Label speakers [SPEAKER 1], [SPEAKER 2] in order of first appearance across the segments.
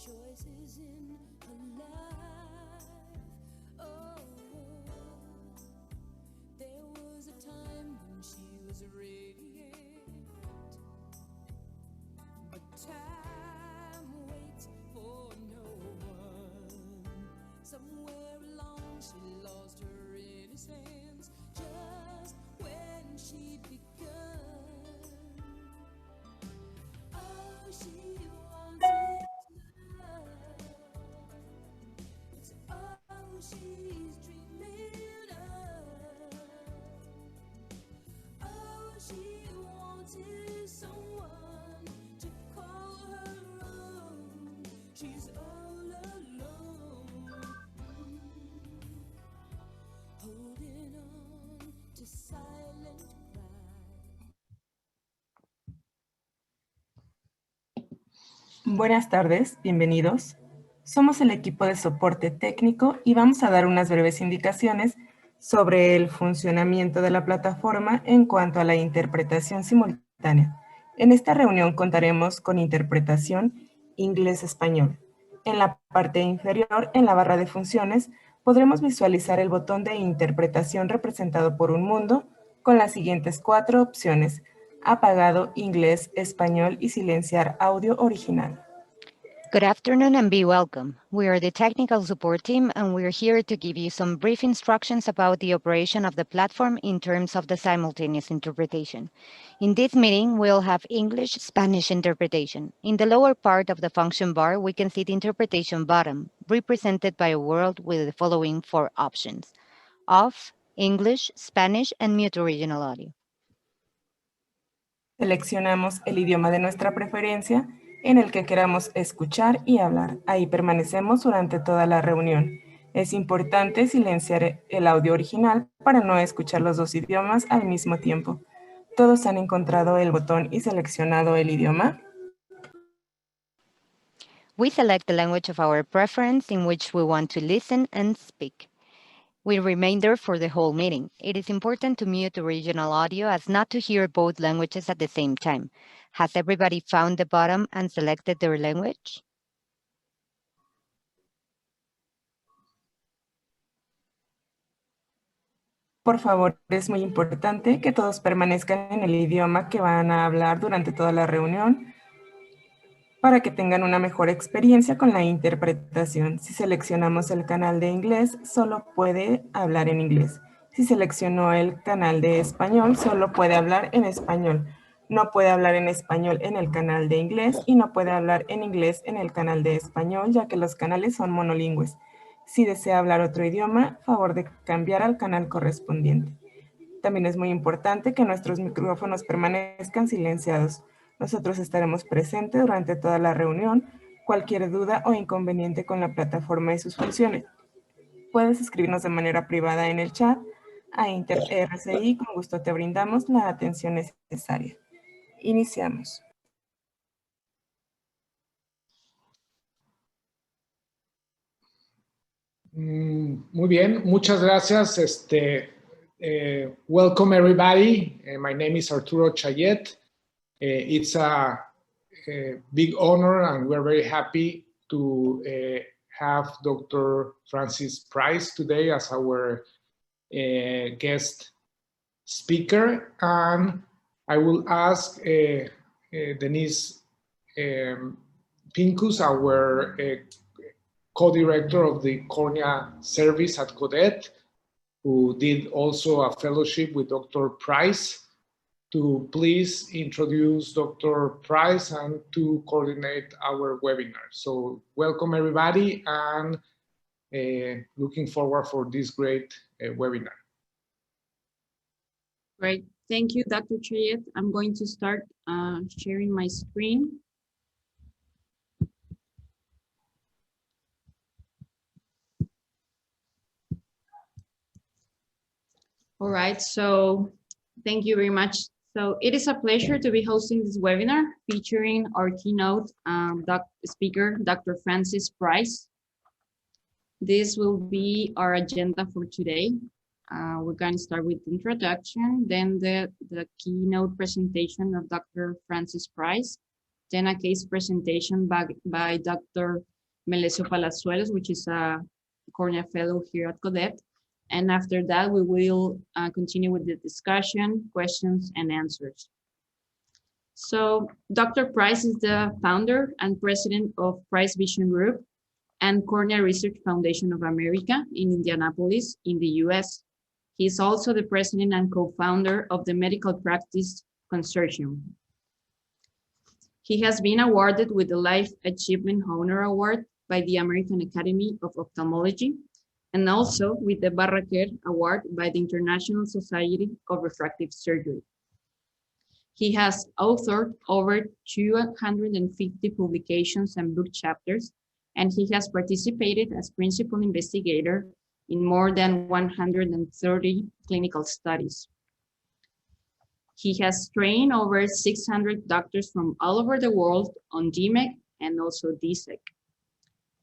[SPEAKER 1] choices in her life. Oh, there was a time when she was radiant, but time waits for no one. Somewhere along she lost her innocence, just when she'd begun. Oh, she wanted love. It's all she's dreaming of. Oh, she wanted someone to call her own. She's all alone, holding on to silent cry.
[SPEAKER 2] Buenas tardes, bienvenidos. Somos el equipo de soporte técnico y vamos a dar unas breves indicaciones sobre el funcionamiento de la plataforma en cuanto a la interpretación simultánea. En esta reunión contaremos con interpretación inglés-español. En la parte inferior, en la barra de funciones, podremos visualizar el botón de interpretación representado por un mundo con las siguientes 4 opciones: apagado, inglés, español y silenciar audio original.
[SPEAKER 3] Good afternoon and be welcome. We are the technical support team and we're here to give you some brief instructions about the operation of the platform in terms of the simultaneous interpretation. In this meeting, we'll have English-Spanish interpretation. In the lower part of the function bar, we can see the interpretation button, represented by a world with the following 4 options: off, English, Spanish, and mute original audio.
[SPEAKER 2] Seleccionamos el idioma de nuestra preferencia en el que queramos escuchar y hablar. Ahí permanecemos durante toda la reunión. Es importante silenciar el audio original para no escuchar los 2 idiomas al mismo tiempo. ¿Todos han encontrado el botón y seleccionado el idioma?
[SPEAKER 3] We select the language of our preference in which we want to listen and speak. We remain there for the whole meeting. It is important to mute original audio as not to hear both languages at the same time. Has everybody found the bottom and selected their language?
[SPEAKER 2] Por favor, es muy importante que todos permanezcan en el idioma que van a hablar durante toda la reunión para que tengan una mejor experiencia con la interpretación. Si seleccionamos el canal de inglés, solo puede hablar en inglés. Si seleccionó el canal de español, solo puede hablar en español. No puede hablar en español en el canal de inglés y no puede hablar en inglés en el canal de español, ya que los canales son monolingües. Si desea hablar otro idioma, favor de cambiar al canal correspondiente. También es muy importante que nuestros micrófonos permanezcan silenciados. Nosotros estaremos presentes durante toda la reunión. Cualquier duda o inconveniente con la plataforma y sus funciones, puedes escribirnos de manera privada en el chat a InterRCI. Con gusto te brindamos la atención necesaria. Iniciamos.
[SPEAKER 4] Muy bien, muchas gracias. Welcome everybody. My name is Arturo Chayet. It's a big honor and we're very happy to have Dr. Francis Price today as our guest speaker. And I will ask Denise Pincus, our co-director of the Cornea service at CODET, who did also a fellowship with Dr. Price, to please introduce Dr. Price and to coordinate our webinar. So welcome everybody and looking forward for this great webinar.
[SPEAKER 5] Great, thank you, Dr. Chayet. I'm going to start sharing my screen. All right, so thank you very much. So it is a pleasure to be hosting this webinar featuring our keynote speaker, Dr. Francis Price. This will be our agenda for today. We're going to start with the introduction, then the keynote presentation of Dr. Francis Price, then a case presentation by Dr. Melesio Palazuelos, which is a Cornea Fellow here at CODET. And after that, we will continue with the discussion, questions, and answers. So Dr. Price is the founder and president of Price Vision Group and Cornea Research Foundation of America in Indianapolis, in the US. He is also the president and co-founder of the Medical Practice Consortium. He has been awarded with the Life Achievement Honor Award by the American Academy of Ophthalmology, and also with the Barraquer Award by the International Society of Refractive Surgery. He has authored over 250 publications and book chapters, and he has participated as principal investigator in more than 130 clinical studies. He has trained over 600 doctors from all over the world on DMEC and also DSEC.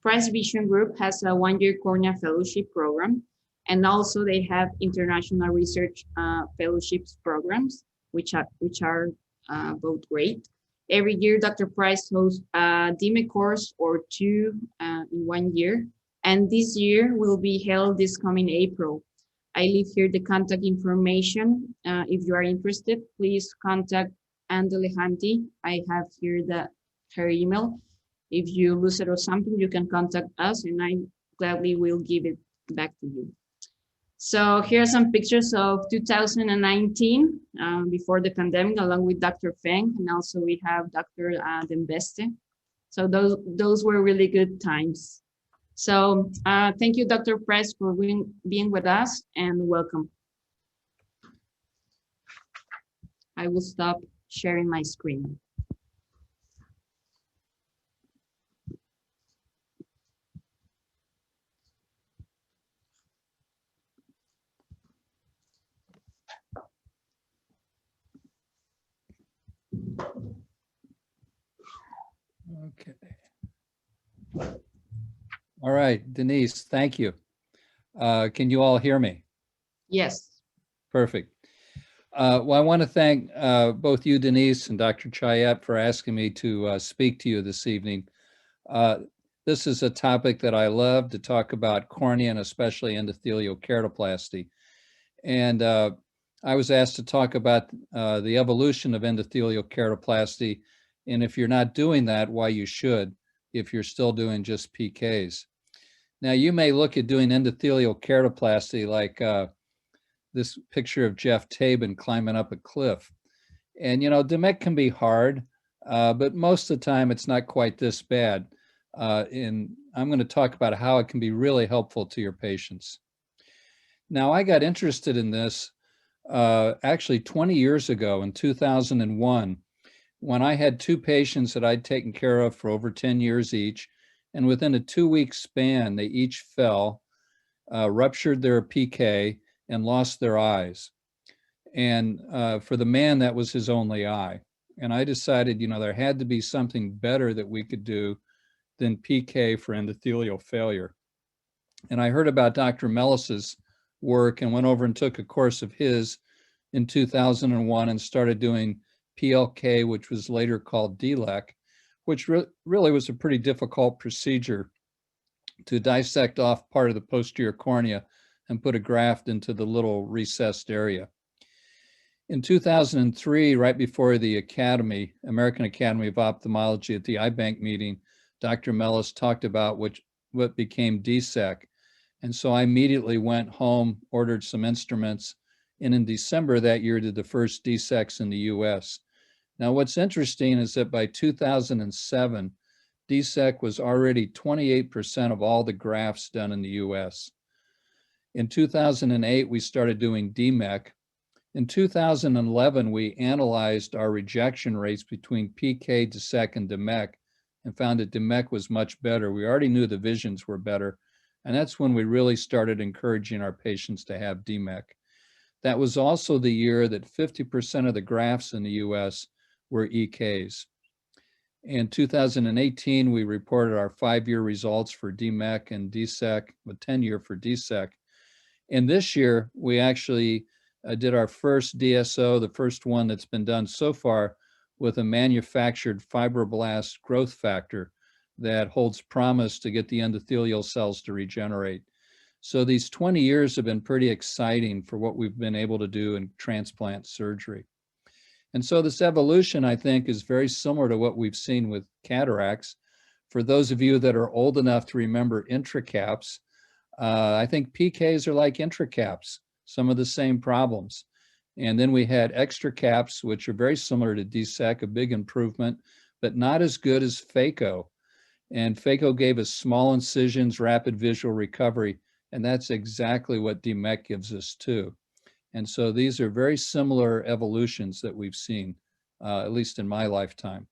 [SPEAKER 5] Price Vision Group has a one-year cornea fellowship program, and also they have international research fellowships programs, which are both great. Every year, Dr. Price hosts a DMEC course or two in 1 year, and this year will be held this coming April. I leave here the contact information. If you are interested, please contact Anne Delehanty. I have here her email. If you lose it or something, you can contact us, and I gladly will give it back to you. So here are some pictures of 2019, before the pandemic, along with Dr. Feng, and also we have Dr. Dembeste. So those were really good times. So thank you, Dr. Price, for being with us, and welcome. I will stop sharing my screen.
[SPEAKER 6] Okay. All right, Denise, thank you. Can you all hear me?
[SPEAKER 5] Yes.
[SPEAKER 6] Perfect. Well, I want to thank both you, Denise, and Dr. Chayette for asking me to speak to you this evening. This is a topic that I love to talk about, cornea and especially endothelial keratoplasty. And I was asked to talk about the evolution of endothelial keratoplasty, and if you're not doing that, why you should, if you're still doing just PKs. Now, you may look at doing endothelial keratoplasty like this picture of Jeff Tabin climbing up a cliff. And, you know, DMEC can be hard, but most of the time it's not quite this bad. And I'm going to talk about how it can be really helpful to your patients. Now, I got interested in this actually 20 years ago in 2001, when I had two patients that I'd taken care of for over 10 years each. And within a 2-week span, they each fell, ruptured their PK, and lost their eyes. And for the man, that was his only eye. And I decided, you know, there had to be something better that we could do than PK for endothelial failure. And I heard about Dr. Mellis's work and went over and took a course of his in 2001 and started doing PLK, which was later called DLEC, which really was a pretty difficult procedure to dissect off part of the posterior cornea and put a graft into the little recessed area. In 2003, right before the Academy, American Academy of Ophthalmology at the IBank meeting, Dr. Mellis talked about what became DSEC. And so I immediately went home, ordered some instruments, and in December that year did the first DSECs in the US. Now, what's interesting is that by 2007, DSEC was already 28% of all the grafts done in the US. In 2008, we started doing DMEC. In 2011, we analyzed our rejection rates between PK, DSEC, and DMEC and found that DMEC was much better. We already knew the visions were better, and that's when we really started encouraging our patients to have DMEC. That was also the year that 50% of the grafts in the US were EKs. In 2018, we reported our 5-year results for DMEC and DSEC, a 10-year for DSEC. And this year, we actually did our first DSO, the first one that's been done so far, with a manufactured fibroblast growth factor, that holds promise to get the endothelial cells to regenerate. So these 20 years have been pretty exciting for what we've been able to do in transplant surgery. And so this evolution, I think, is very similar to what we've seen with cataracts. For those of you that are old enough to remember intracaps, I think PKs are like intracaps, some of the same problems. And then we had extra caps, which are very similar to DSEC, a big improvement, but not as good as phaco. And phaco gave us small incisions, rapid visual recovery, and that's exactly what DMEC gives us too. And so these are very similar evolutions that we've seen, at least in my lifetime.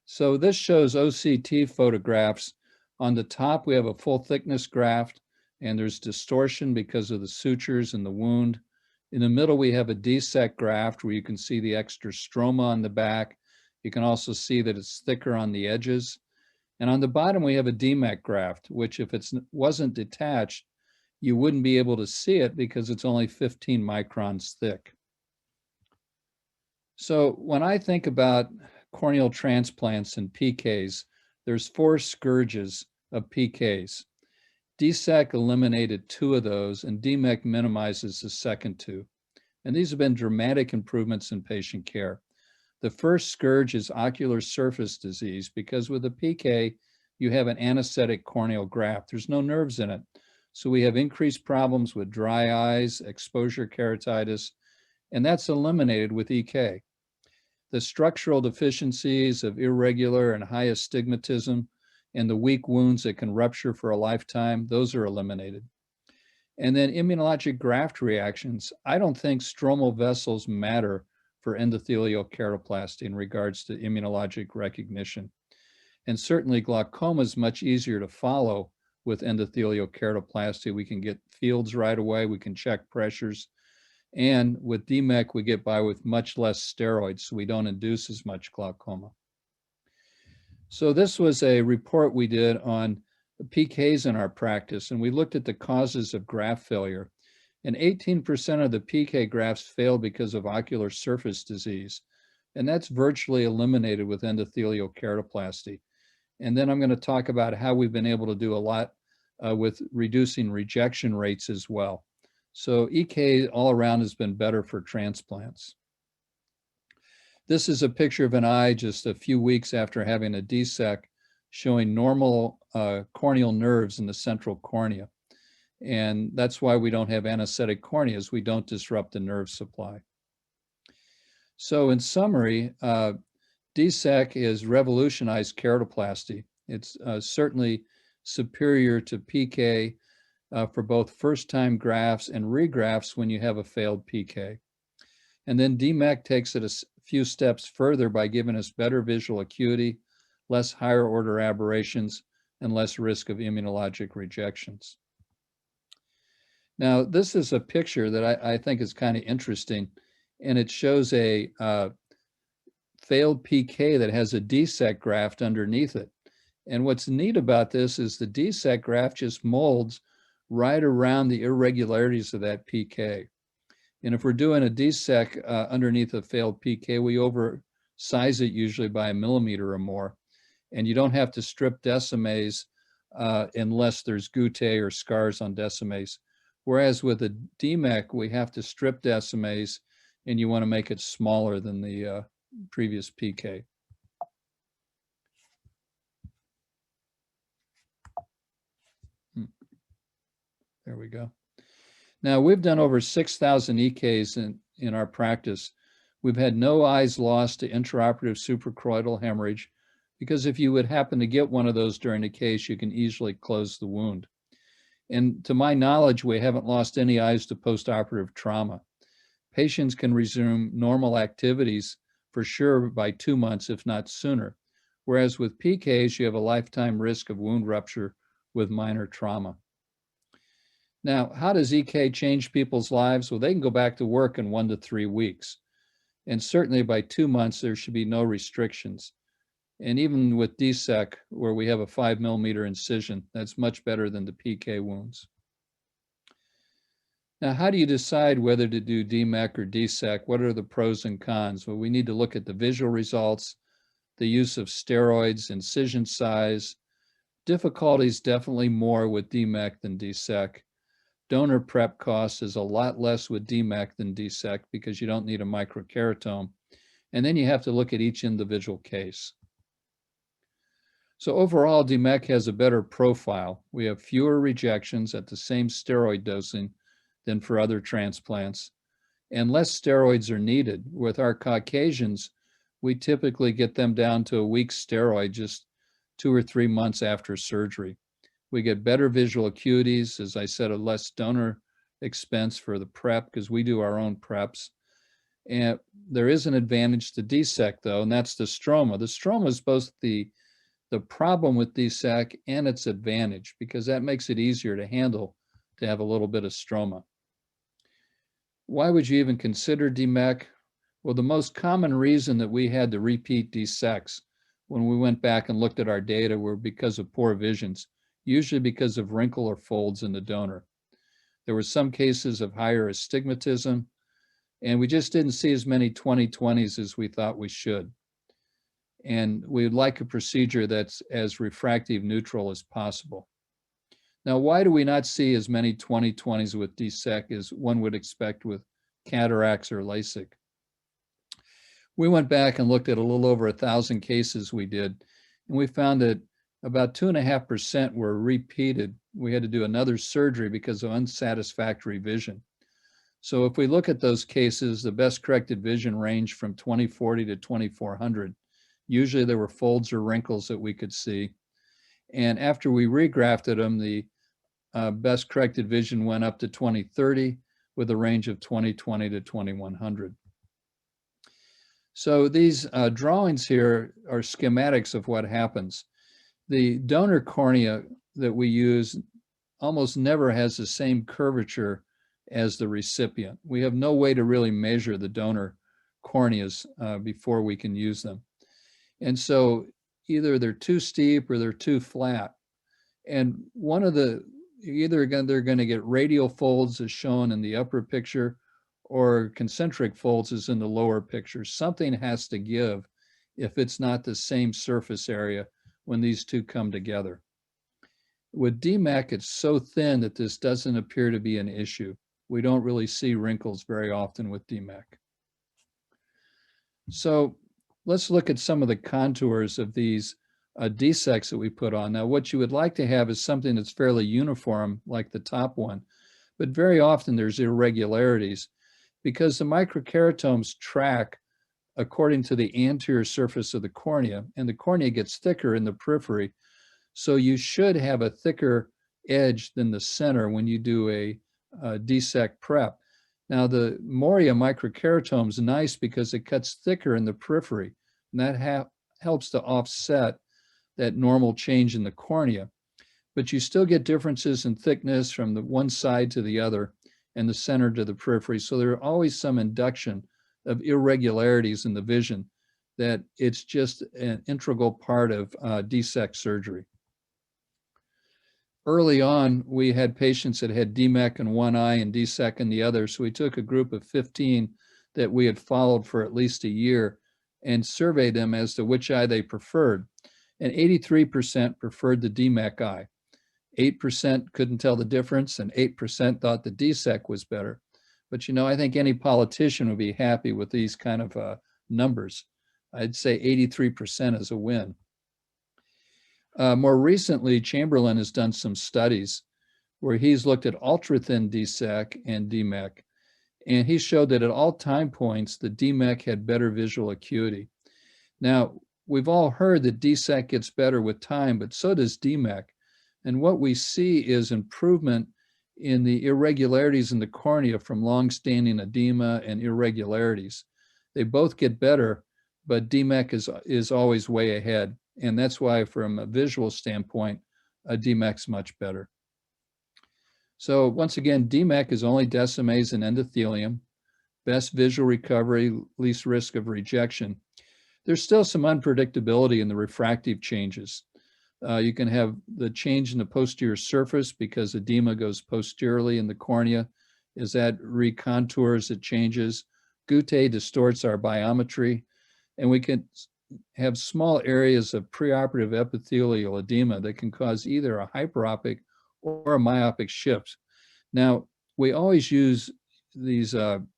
[SPEAKER 6] So this shows OCT photographs. On the top, we have a full thickness graft, and there's distortion because of the sutures in the wound. In the middle, we have a DSEC graft where you can see the extra stroma on the back. You can also see that it's thicker on the edges. And on the bottom, we have a DMEC graft, which if it wasn't detached, you wouldn't be able to see it because it's only 15 microns thick. So when I think about corneal transplants and PKs, there's 4 scourges of PKs. DSEC eliminated 2 of those, and DMEC minimizes the second 2. And these have been dramatic improvements in patient care. The first scourge is ocular surface disease, because with a PK, you have an anesthetic corneal graft. There's no nerves in it. So we have increased problems with dry eyes, exposure keratitis, and that's eliminated with EK. The structural deficiencies of irregular and high astigmatism and the weak wounds that can rupture for a lifetime, those are eliminated. And then immunologic graft reactions. I don't think stromal vessels matter for endothelial keratoplasty in regards to immunologic recognition. And certainly glaucoma is much easier to follow with endothelial keratoplasty. We can get fields right away, we can check pressures. And with DMEC, we get by with much less steroids, so we don't induce as much glaucoma. So this was a report we did on PKs in our practice, and we looked at the causes of graft failure. And 18% of the PK grafts failed because of ocular surface disease. And that's virtually eliminated with endothelial keratoplasty. And then I'm going to talk about how we've been able to do a lot with reducing rejection rates as well. So EK all around has been better for transplants. This is a picture of an eye just a few weeks after having a DSEC, showing normal corneal nerves in the central cornea. And that's why we don't have anesthetic corneas. We don't disrupt the nerve supply. So in summary, DSEC has revolutionized keratoplasty. It's certainly superior to PK for both first-time grafts and regrafts when you have a failed PK. And then DMEC takes it a few steps further by giving us better visual acuity, less higher order aberrations, and less risk of immunologic rejections. Now, this is a picture that I think is kind of interesting, and it shows a failed PK that has a DSEC graft underneath it. And what's neat about this is the DSEC graft just molds right around the irregularities of that PK. And if we're doing a DSEC underneath a failed PK, we oversize it usually by 1 millimeter or more. And you don't have to strip decimase unless there's guttae or scars on decimase. Whereas with a DMEC, we have to strip decimase, and you want to make it smaller than the previous PK. There we go. Now, we've done over 6,000 EKs in our practice. We've had no eyes lost to intraoperative suprachoroidal hemorrhage, because if you would happen to get one of those during a case, you can easily close the wound. And to my knowledge, we haven't lost any eyes to postoperative trauma. Patients can resume normal activities for sure by 2 months, if not sooner. Whereas with PKs, you have a lifetime risk of wound rupture with minor trauma. Now, how does EK change people's lives? Well, they can go back to work in 1 to 3 weeks. And certainly by 2 months, there should be no restrictions. And even with DSEC, where we have a 5 millimeter incision, that's much better than the PK wounds. Now, how do you decide whether to do DMEC or DSEC? What are the pros and cons? Well, we need to look at the visual results, the use of steroids, incision size. Difficulties definitely more with DMEK than DSEK. Donor prep cost is a lot less with DMEK than DSEK because you don't need a microkeratome. And then you have to look at each individual case. So overall, DMEK has a better profile. We have fewer rejections at the same steroid dosing than for other transplants, and less steroids are needed. With our Caucasians, we typically get them down to a week's steroid just 2 or 3 months after surgery. We get better visual acuities, as I said, a less donor expense for the prep because we do our own preps. And there is an advantage to DSEK though, and that's the stroma. The stroma is both the problem with DSEK and its advantage because that makes it easier to handle to have a little bit of stroma. Why would you even consider DMEK? Well, the most common reason that we had to repeat DSEKs when we went back and looked at our data were because of poor visions, usually because of wrinkle or folds in the donor. There were some cases of higher astigmatism, and we just didn't see as many 20/20s as we thought we should. And we would like a procedure that's as refractive neutral as possible. Now, why do we not see as many 20/20s with DSEK as one would expect with cataracts or LASIK? We went back and looked at a little over 1,000 cases we did, and we found that about 2.5% were repeated. We had to do another surgery because of unsatisfactory vision. So if we look at those cases, the best corrected vision ranged from 20/40 to 2400. Usually there were folds or wrinkles that we could see. And after we regrafted them, the best corrected vision went up to 20/30 with a range of 20/20 to 2100. So these drawings here are schematics of what happens. The donor cornea that we use almost never has the same curvature as the recipient. We have no way to really measure the donor corneas before we can use them. And so either they're too steep or they're too flat. And one of the, they're going to get radial folds as shown in the upper picture, or concentric folds as in the lower picture. Something has to give if it's not the same surface area when these two come together. With DMEK, it's so thin that this doesn't appear to be an issue. We don't really see wrinkles very often with DMEK. So let's look at some of the contours of these DSEKs that we put on. Now, what you would like to have is something that's fairly uniform, like the top one, but very often there's irregularities because the microkeratomes track according to the anterior surface of the cornea, and the cornea gets thicker in the periphery. So you should have a thicker edge than the center when you do a DSEK prep. Now, the Moria microkeratome is nice because it cuts thicker in the periphery, and that helps to offset that normal change in the cornea. But you still get differences in thickness from the one side to the other and the center to the periphery. So there are always some induction of irregularities in the vision that it's just an integral part of DSEK surgery. Early on, we had patients that had DMEK in one eye and DSEK in the other. So we took a group of 15 that we had followed for at least a year and surveyed them as to which eye they preferred. And 83% preferred the DMEK eye. 8% couldn't tell the difference, and 8% thought the DSEK was better. But you know, I think any politician would be happy with these kind of numbers. I'd say 83% is a win. More recently, Chamberlain has done some studies where he's looked at ultra-thin DSEK and DMEK, and he showed that at all time points, the DMEK had better visual acuity. Now, we've all heard that DSEK gets better with time, but so does DMEK. And what we see is improvement in the irregularities in the cornea from long-standing edema and irregularities. They both get better, but DMEK is always way ahead. And that's why from a visual standpoint, DMEK's much better. So once again, DMEK is only decimase and endothelium, best visual recovery, least risk of rejection. There's still some unpredictability in the refractive changes. You can have the change in the posterior surface because edema goes posteriorly in the cornea. As that recontours, it changes. Goutte distorts our biometry. And we can have small areas of preoperative epithelial edema that can cause either a hyperopic or a myopic shift. Now, we always use these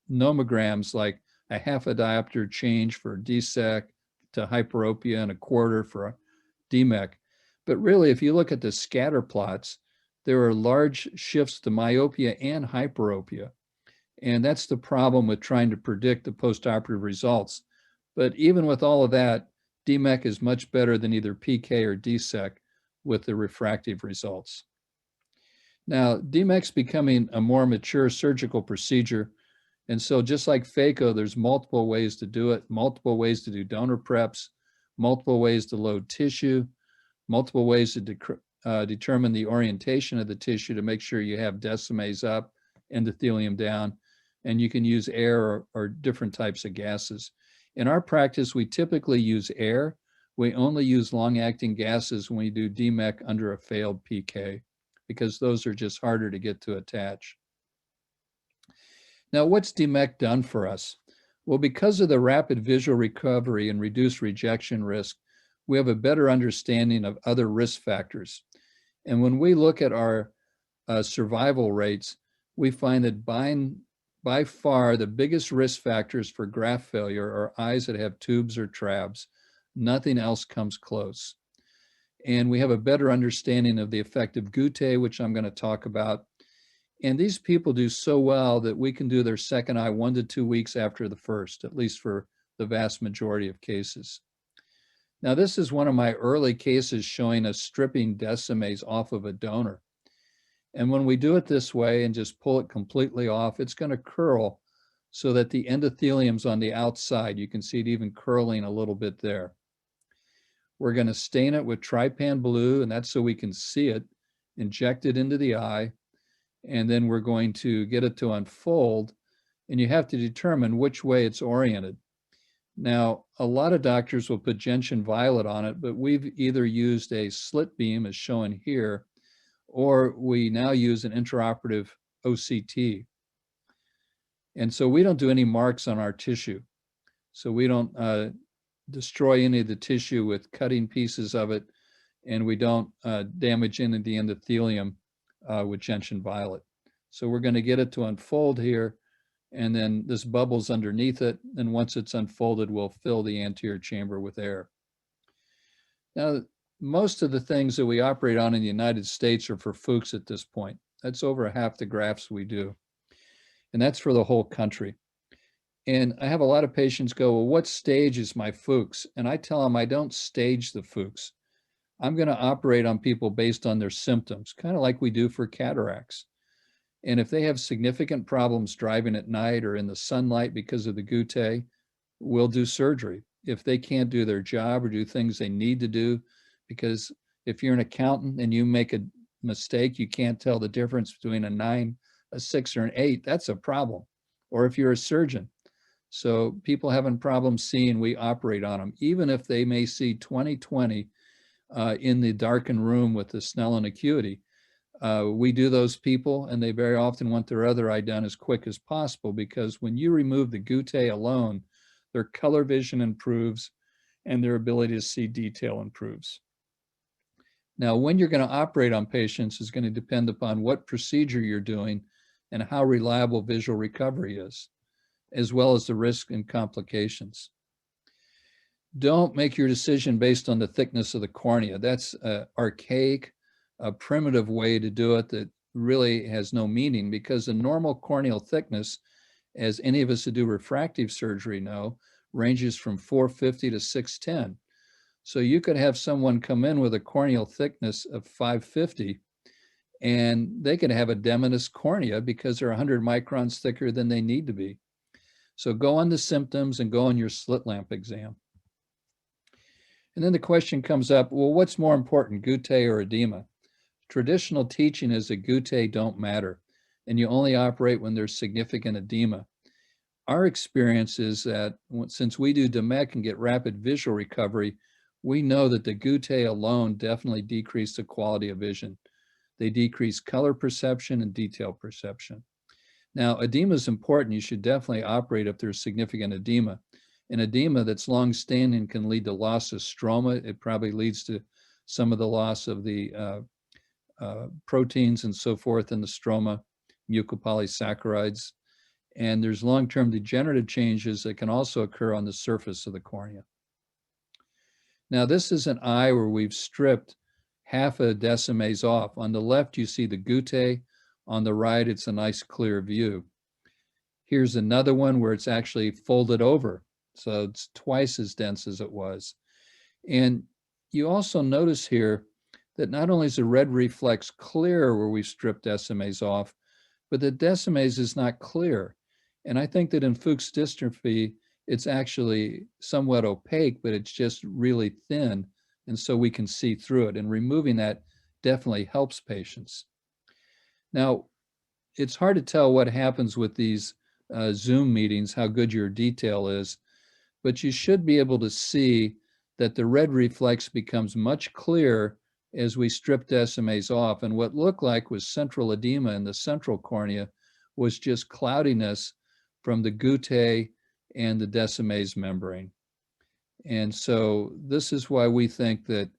[SPEAKER 6] nomograms like a half a diopter change for DSEC to hyperopia and a quarter for DMEC. But really, if you look at the scatter plots, there are large shifts to myopia and hyperopia. And that's the problem with trying to predict the postoperative results. But even with all of that, DMEC is much better than either PK or DSEC with the refractive results. Now, DMEC's becoming a more mature surgical procedure. And so just like phaco, there's multiple ways to do it, multiple ways to do donor preps, multiple ways to load tissue, multiple ways to determine the orientation of the tissue to make sure you have decimase up, endothelium down, and you can use air or different types of gases. In our practice, we typically use air. We only use long-acting gases when we do DMEC under a failed PK, because those are just harder to get to attach. Now, what's DMEC done for us? Well, because of the rapid visual recovery and reduced rejection risk, we have a better understanding of other risk factors. And when we look at our survival rates, we find that by far the biggest risk factors for graft failure are eyes that have tubes or trabs. Nothing else comes close. And we have a better understanding of the effect of Goutte, which I'm going to talk about. And these people do so well that we can do their second eye 1 to 2 weeks after the first, at least for the vast majority of cases. Now, this is one of my early cases showing us stripping decimase off of a donor. And when we do it this way and just pull it completely off, it's going to curl so that the endothelium's on the outside. You can see it even curling a little bit there. We're going to stain it with trypan blue, and that's so we can see it, inject it into the eye, and then we're going to get it to unfold, and you have to determine which way it's oriented. Now, a lot of doctors will put gentian violet on it, but we've either used a slit beam, as shown here, or we now use an intraoperative OCT. And so we don't do any marks on our tissue. So we don't destroy any of the tissue with cutting pieces of it, and we don't damage any of the endothelium with gentian violet. So we're going to get it to unfold here, and then this bubble's underneath it, and once it's unfolded, we'll fill the anterior chamber with air. Now, most of the things that we operate on in the United States are for Fuchs at this point. That's over half the grafts we do. And that's for the whole country. And I have a lot of patients go, well, what stage is my Fuchs? And I tell them I don't stage the Fuchs. I'm going to operate on people based on their symptoms, kind of like we do for cataracts. And if they have significant problems driving at night or in the sunlight because of the Goutte, we'll do surgery. If they can't do their job or do things they need to do, because if you're an accountant and you make a mistake, you can't tell the difference between a 9, a 6, or an 8, that's a problem. Or if you're a surgeon. So people having problems seeing, we operate on them, even if they may see 20/20 in the darkened room with the Snellen acuity. We do those people, and they very often want their other eye done as quick as possible, because when you remove the Goutte alone, their color vision improves and their ability to see detail improves. Now, when you're going to operate on patients is going to depend upon what procedure you're doing and how reliable visual recovery is, as well as the risk and complications. Don't make your decision based on the thickness of the cornea. That's an archaic, a primitive way to do it that really has no meaning, because the normal corneal thickness, as any of us who do refractive surgery know, ranges from 450 to 610. So you could have someone come in with a corneal thickness of 550, and they could have a demonis cornea because they're 100 microns thicker than they need to be. So go on the symptoms and go on your slit lamp exam. And then the question comes up, well, what's more important, Goutte or edema? Traditional teaching is that Goutte don't matter, and you only operate when there's significant edema. Our experience is that since we do DMEC and get rapid visual recovery, we know that the Goutte alone definitely decrease the quality of vision. They decrease color perception and detail perception. Now, edema is important. You should definitely operate if there's significant edema. An edema that's long-standing can lead to loss of stroma. It probably leads to some of the loss of the proteins and so forth in the stroma, mucopolysaccharides. And there's long-term degenerative changes that can also occur on the surface of the cornea. Now, this is an eye where we've stripped half a Decimase off. On the left, you see the guttae. On the right, it's a nice clear view. Here's another one where it's actually folded over. So it's twice as dense as it was. And you also notice here that not only is the red reflex clear where we stripped Decimase off, but the Decimase is not clear. And I think that in Fuchs dystrophy, it's actually somewhat opaque, but it's just really thin. And so we can see through it. And removing that definitely helps patients. Now, it's hard to tell what happens with these Zoom meetings, how good your detail is, but you should be able to see that the red reflex becomes much clearer as we strip Decimase off. And what looked like was central edema in the central cornea was just cloudiness from the guttae and the Decimase membrane. And so this is why we think that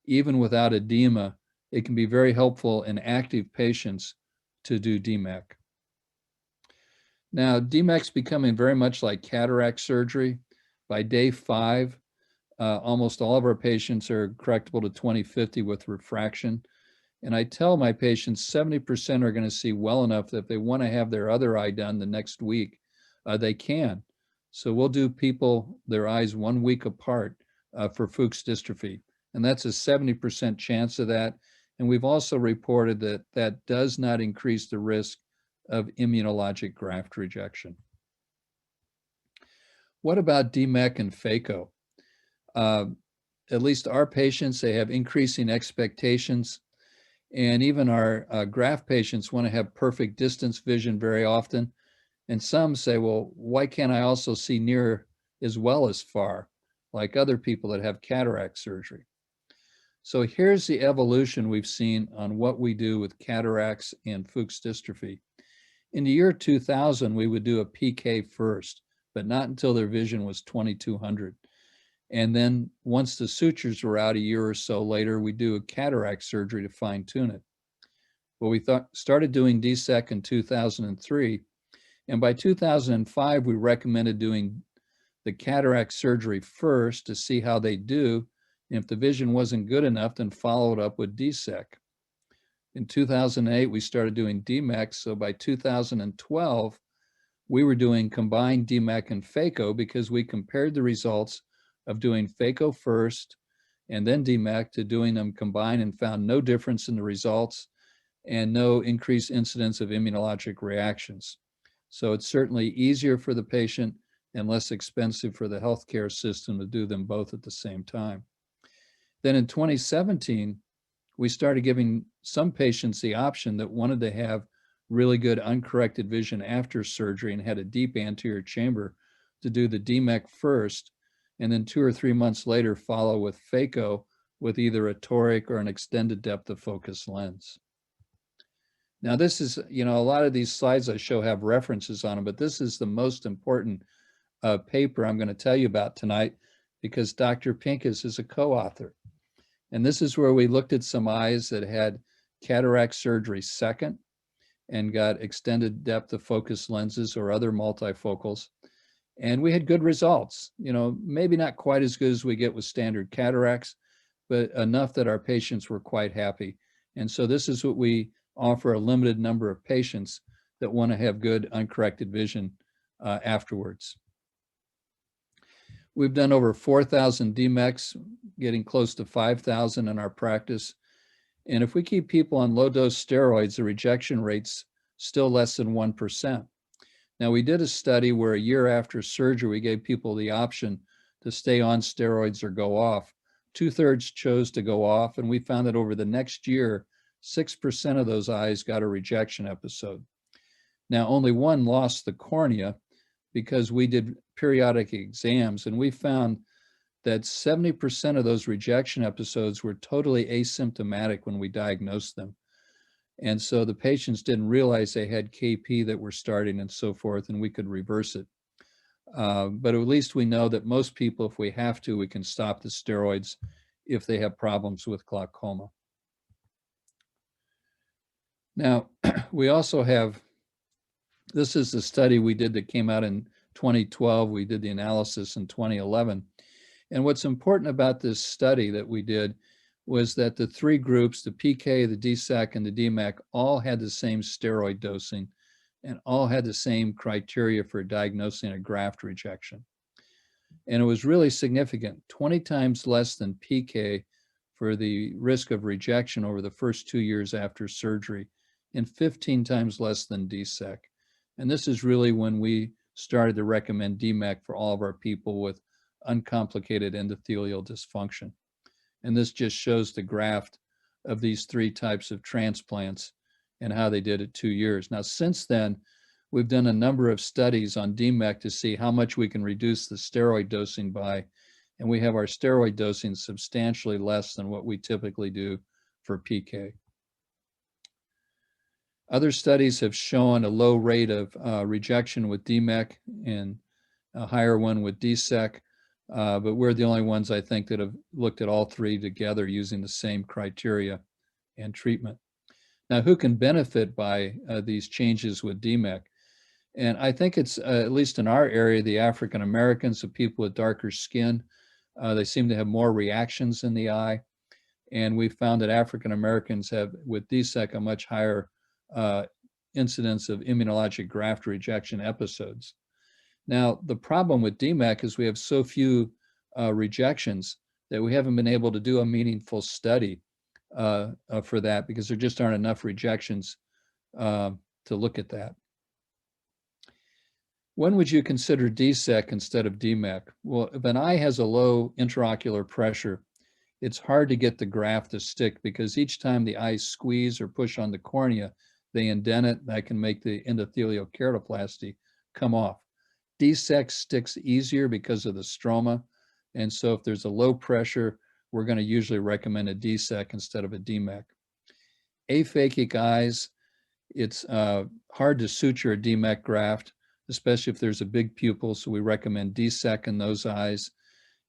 [SPEAKER 6] even without edema, it can be very helpful in active patients to do DMEK. Now, DMEK's becoming very much like cataract surgery. By day 5, almost all of our patients are correctable to 20/50 with refraction. And I tell my patients 70% are going to see well enough that if they want to have their other eye done the next week, they can. So we'll do people, their eyes 1 week apart for Fuchs dystrophy. And that's a 70% chance of that. And we've also reported that that does not increase the risk of immunologic graft rejection. What about DMEK and phaco? At least our patients, they have increasing expectations. And even our graft patients want to have perfect distance vision very often. And some say, well, why can't I also see near as well as far, like other people that have cataract surgery? So here's the evolution we've seen on what we do with cataracts and Fuchs dystrophy. In the year 2000, we would do a PK first, but not until their vision was 2200. And then once the sutures were out a year or so later, we do a cataract surgery to fine tune it. Well, we started doing DSEK in 2003. And by 2005, we recommended doing the cataract surgery first to see how they do. And if the vision wasn't good enough, then follow it up with DSEK. In 2008, we started doing DMEK. So by 2012, we were doing combined DMEK and phaco because we compared the results of doing phaco first and then DMEK to doing them combined and found no difference in the results and no increased incidence of immunologic reactions. So it's certainly easier for the patient and less expensive for the healthcare system to do them both at the same time. Then in 2017, we started giving some patients the option that wanted to have really good uncorrected vision after surgery and had a deep anterior chamber to do the DMEK first, and then 2 or 3 months later follow with phaco with either a toric or an extended depth of focus lens. Now this is, a lot of these slides I show have references on them, but this is the most important paper I'm going to tell you about tonight because Dr. Pincus is a co-author. And this is where we looked at some eyes that had cataract surgery second and got extended depth of focus lenses or other multifocals. And we had good results, maybe not quite as good as we get with standard cataracts, but enough that our patients were quite happy. And so this is what we offer a limited number of patients that want to have good uncorrected vision afterwards. We've done over 4,000 DMEKs, getting close to 5,000 in our practice. And if we keep people on low-dose steroids, the rejection rate's still less than 1%. Now, we did a study where a year after surgery, we gave people the option to stay on steroids or go off. 2/3 chose to go off, and we found that over the next year, 6% of those eyes got a rejection episode. Now, only one lost the cornea because we did periodic exams, and we found that 70% of those rejection episodes were totally asymptomatic when we diagnosed them. And so the patients didn't realize they had KP that were starting and so forth, and we could reverse it. But at least we know that most people, if we have to, we can stop the steroids if they have problems with glaucoma. Now, we also have, this is the study we did that came out in 2012. We did the analysis in 2011. And what's important about this study that we did was that the three groups, the PK, the DSEC, and the DMAC, all had the same steroid dosing and all had the same criteria for diagnosing a graft rejection. And it was really significant, 20 times less than PK for the risk of rejection over the first 2 years after surgery, and 15 times less than DSEC. And this is really when we started to recommend DMAC for all of our people with uncomplicated endothelial dysfunction. And this just shows the graft of these three types of transplants and how they did at 2 years. Now, since then, we've done a number of studies on DMAC to see how much we can reduce the steroid dosing by, and we have our steroid dosing substantially less than what we typically do for PK. Other studies have shown a low rate of rejection with DMAC and a higher one with DSEC, but we're the only ones, I think, that have looked at all three together using the same criteria and treatment. Now, who can benefit by these changes with DMAC? And I think it's, at least in our area, the African Americans, the people with darker skin, they seem to have more reactions in the eye. And we found that African Americans have, with DSEC, a much higher incidence of immunologic graft rejection episodes. Now, the problem with DMAC is we have so few rejections that we haven't been able to do a meaningful study for that because there just aren't enough rejections to look at that. When would you consider DSEC instead of DMAC? Well, if an eye has a low intraocular pressure, it's hard to get the graft to stick because each time the eyes squeeze or push on the cornea, they indent it, and that can make the endothelial keratoplasty come off. DSEC sticks easier because of the stroma, and so if there's a low pressure, we're going to usually recommend a DSEC instead of a DMAC. Aphakic eyes, it's hard to suture a DMAC graft, especially if there's a big pupil, so we recommend DSEC in those eyes.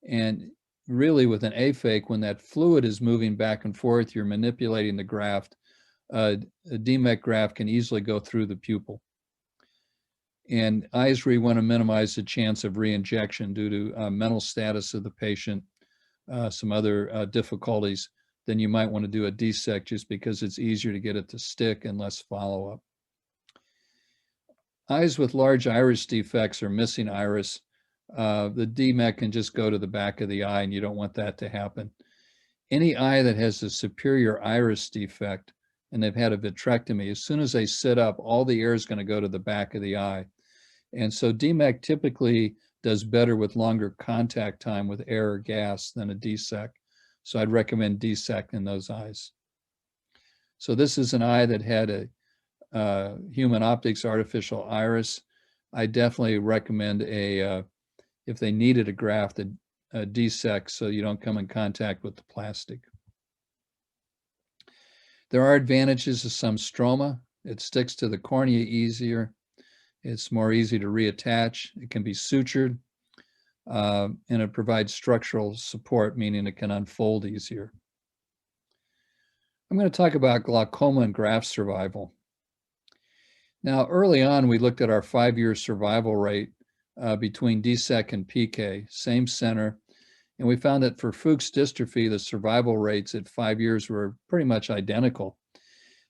[SPEAKER 6] And really with an aphakic, when that fluid is moving back and forth, you're manipulating the graft, a DMAC graft can easily go through the pupil. And eyes where you want to minimize the chance of reinjection due to mental status of the patient, some other difficulties, then you might want to do a DSEC just because it's easier to get it to stick and less follow-up. Eyes with large iris defects or missing iris, the DMAC can just go to the back of the eye and you don't want that to happen. Any eye that has a superior iris defect and they've had a vitrectomy, as soon as they sit up, all the air is going to go to the back of the eye. And so DMAC typically does better with longer contact time with air or gas than a DSEC. So I'd recommend DSEC in those eyes. So this is an eye that had a human optics artificial iris. I definitely recommend if they needed a graft, a DSEC so you don't come in contact with the plastic. There are advantages to some stroma. It sticks to the cornea easier. It's more easy to reattach. It can be sutured, and it provides structural support, meaning it can unfold easier. I'm going to talk about glaucoma and graft survival. Now, early on, we looked at our 5-year survival rate between DSEC and PK, same center, and we found that for Fuchs dystrophy, the survival rates at 5 years were pretty much identical.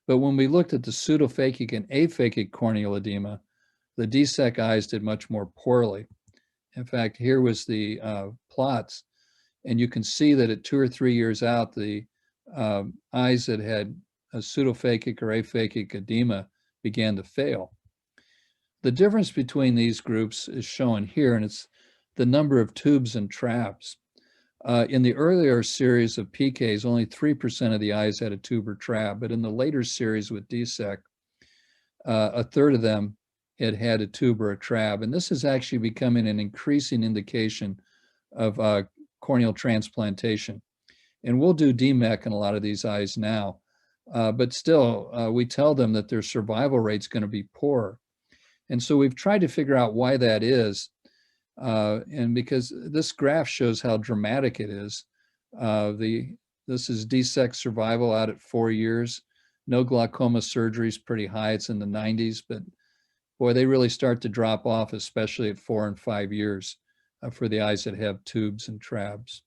[SPEAKER 6] But when we looked at the pseudophakic and aphakic corneal edema, the DSEC eyes did much more poorly. In fact, here was the plots, and you can see that at 2 or 3 years out, the eyes that had a pseudophakic or aphakic edema began to fail. The difference between these groups is shown here, and it's the number of tubes and traps. In the earlier series of PKs, only 3% of the eyes had a tube or trap, but in the later series with DSEC, a third of them had a tube or a trap. And this is actually becoming an increasing indication of corneal transplantation. And we'll do DMAC in a lot of these eyes now, but still, we tell them that their survival rate's going to be poor. And so we've tried to figure out why that is. And because this graph shows how dramatic it is. This is DSEC survival out at 4 years. No glaucoma surgery is pretty high. It's in the 90s, but boy, they really start to drop off, especially at 4 and 5 years for the eyes that have tubes and trabs.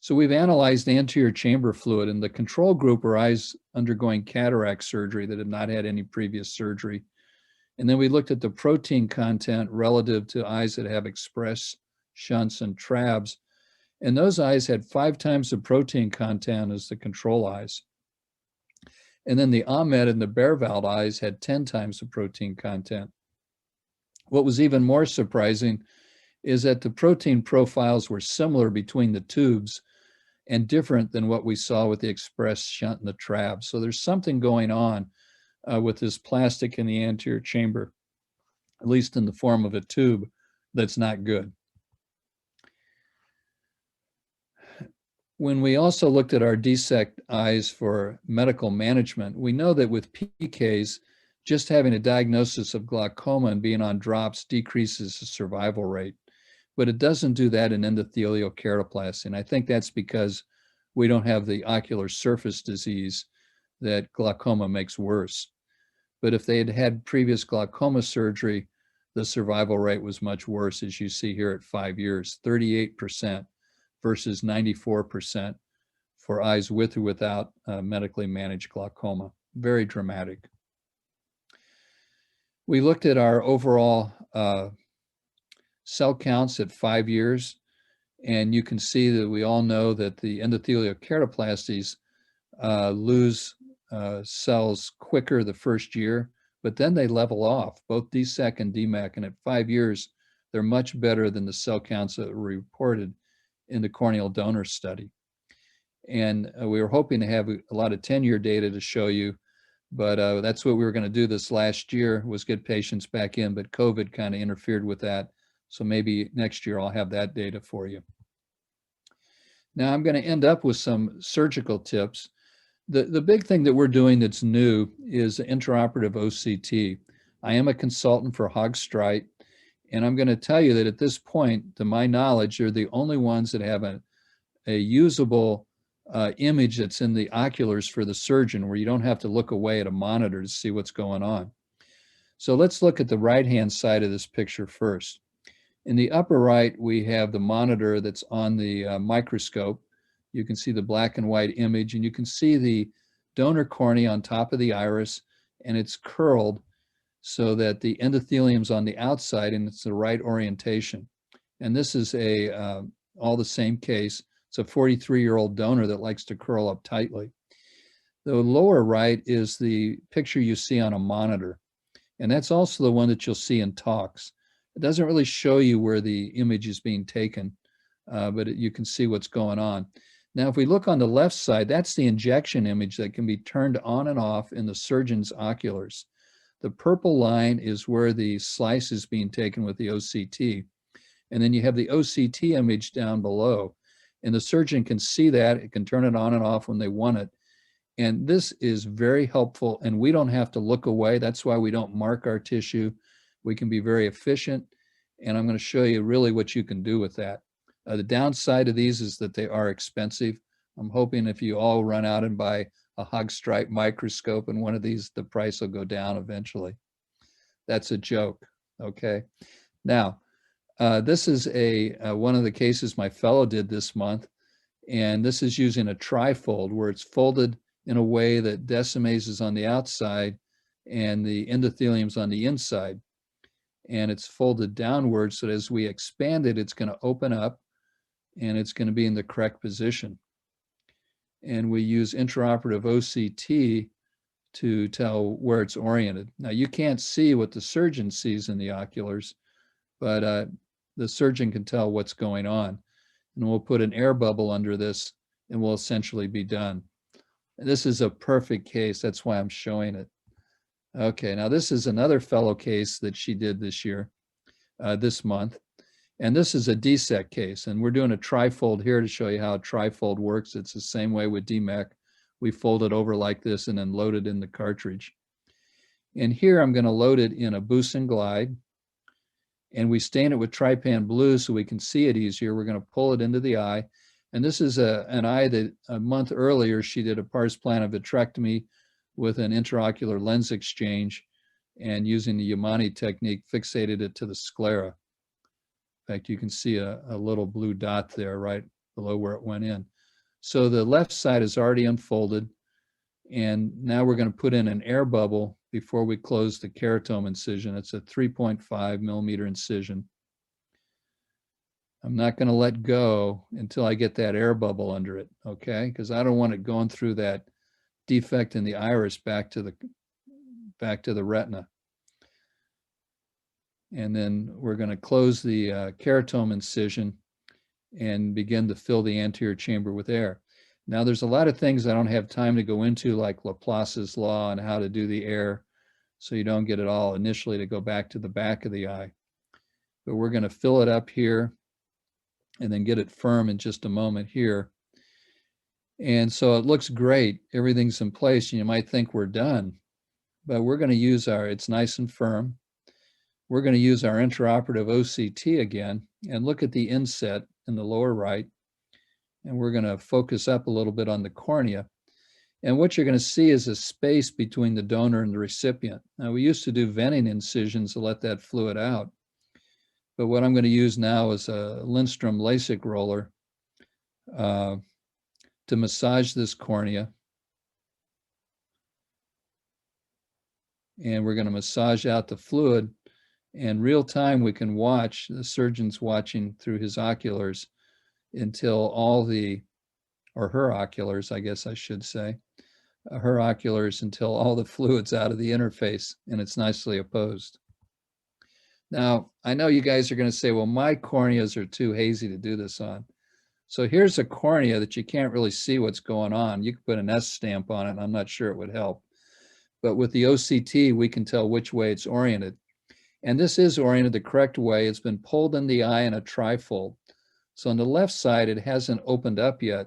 [SPEAKER 6] So we've analyzed anterior chamber fluid, and the control group are eyes undergoing cataract surgery that have not had any previous surgery. And then we looked at the protein content relative to eyes that have express shunts and trabs. And those eyes had 5 times the protein content as the control eyes. And then the Ahmed and the Bearveld eyes had 10 times the protein content. What was even more surprising is that the protein profiles were similar between the tubes and different than what we saw with the express shunt and the trab. So there's something going on with this plastic in the anterior chamber, at least in the form of a tube, that's not good. When we also looked at our DSEC eyes for medical management, we know that with PKs, just having a diagnosis of glaucoma and being on drops decreases the survival rate. But it doesn't do that in endothelial keratoplasty. And I think that's because we don't have the ocular surface disease that glaucoma makes worse. But if they had had previous glaucoma surgery, the survival rate was much worse, as you see here at 5 years, 38% versus 94% for eyes with or without medically managed glaucoma. Very dramatic. We looked at our overall cell counts at 5 years, and you can see that we all know that the endothelial keratoplasties lose cells quicker the first year, but then they level off, both DSEC and DMAC, and at 5 years, they're much better than the cell counts that were reported in the corneal donor study. And we were hoping to have a lot of 10-year data to show you, but that's what we were going to do this last year, was get patients back in, but COVID kind of interfered with that. So maybe next year I'll have that data for you. Now I'm going to end up with some surgical tips. The big thing that we're doing that's new is intraoperative OCT. I am a consultant for Hogstrite, and I'm going to tell you that at this point, to my knowledge, they're the only ones that have a usable image that's in the oculars for the surgeon, where you don't have to look away at a monitor to see what's going on. So let's look at the right-hand side of this picture first. In the upper right, we have the monitor that's on the microscope. You can see the black and white image, and you can see the donor cornea on top of the iris, and it's curled so that the endothelium's on the outside and it's the right orientation. And this is all the same case. It's a 43-year-old donor that likes to curl up tightly. The lower right is the picture you see on a monitor. And that's also the one that you'll see in talks. It doesn't really show you where the image is being taken, but you can see what's going on. Now, if we look on the left side, that's the injection image that can be turned on and off in the surgeon's oculars. The purple line is where the slice is being taken with the OCT. And then you have the OCT image down below. And the surgeon can see that. It can turn it on and off when they want it. And this is very helpful, and we don't have to look away. That's why we don't mark our tissue. We can be very efficient, and I'm going to show you really what you can do with that. The downside of these is that they are expensive. I'm hoping if you all run out and buy a Hogstrite microscope and one of these, the price will go down eventually. That's a joke, okay? Now, this is one of the cases my fellow did this month, and this is using a trifold where it's folded in a way that Decimase is on the outside and the endothelium's on the inside. And it's folded downwards so that as we expand it, it's going to open up and it's going to be in the correct position. And we use intraoperative OCT to tell where it's oriented. Now, you can't see what the surgeon sees in the oculars, but the surgeon can tell what's going on. And we'll put an air bubble under this and we'll essentially be done. This is a perfect case. That's why I'm showing it. Okay, now this is another fellow case that she did this year, this month. And this is a DSEC case. And we're doing a trifold here to show you how a trifold works. It's the same way with DMAC. We fold it over like this and then load it in the cartridge. And here I'm going to load it in a boost and glide. And we stain it with trypan blue so we can see it easier. We're going to pull it into the eye. And this is an eye that a month earlier, she did a pars plana vitrectomy with an intraocular lens exchange, and using the Yamane technique, fixated it to the sclera. In fact, you can see a little blue dot there right below where it went in. So the left side is already unfolded. And now we're going to put in an air bubble before we close the keratome incision. It's a 3.5 millimeter incision. I'm not going to let go until I get that air bubble under it, okay? Because I don't want it going through that defect in the iris back to the retina. And then we're going to close the keratome incision and begin to fill the anterior chamber with air. Now, there's a lot of things I don't have time to go into, like Laplace's law and how to do the air, so you don't get it all initially to go back to the back of the eye. But we're going to fill it up here and then get it firm in just a moment here. And so it looks great. Everything's in place, and you might think we're done. But we're going to use it's nice and firm. We're going to use our intraoperative OCT again and look at the inset in the lower right. And we're going to focus up a little bit on the cornea. And what you're going to see is a space between the donor and the recipient. Now, we used to do venting incisions to let that fluid out. But what I'm going to use now is a Lindstrom LASIK roller to massage this cornea. And we're going to massage out the fluid. And real time, we can watch, the surgeon's watching through his oculars until all or her oculars, I guess I should say, her oculars until all the fluid's out of the interface and it's nicely opposed. Now, I know you guys are going to say, well, my corneas are too hazy to do this on. So here's a cornea that you can't really see what's going on. You could put an S stamp on it, and I'm not sure it would help. But with the OCT, we can tell which way it's oriented. And this is oriented the correct way. It's been pulled in the eye in a trifold. So on the left side, it hasn't opened up yet.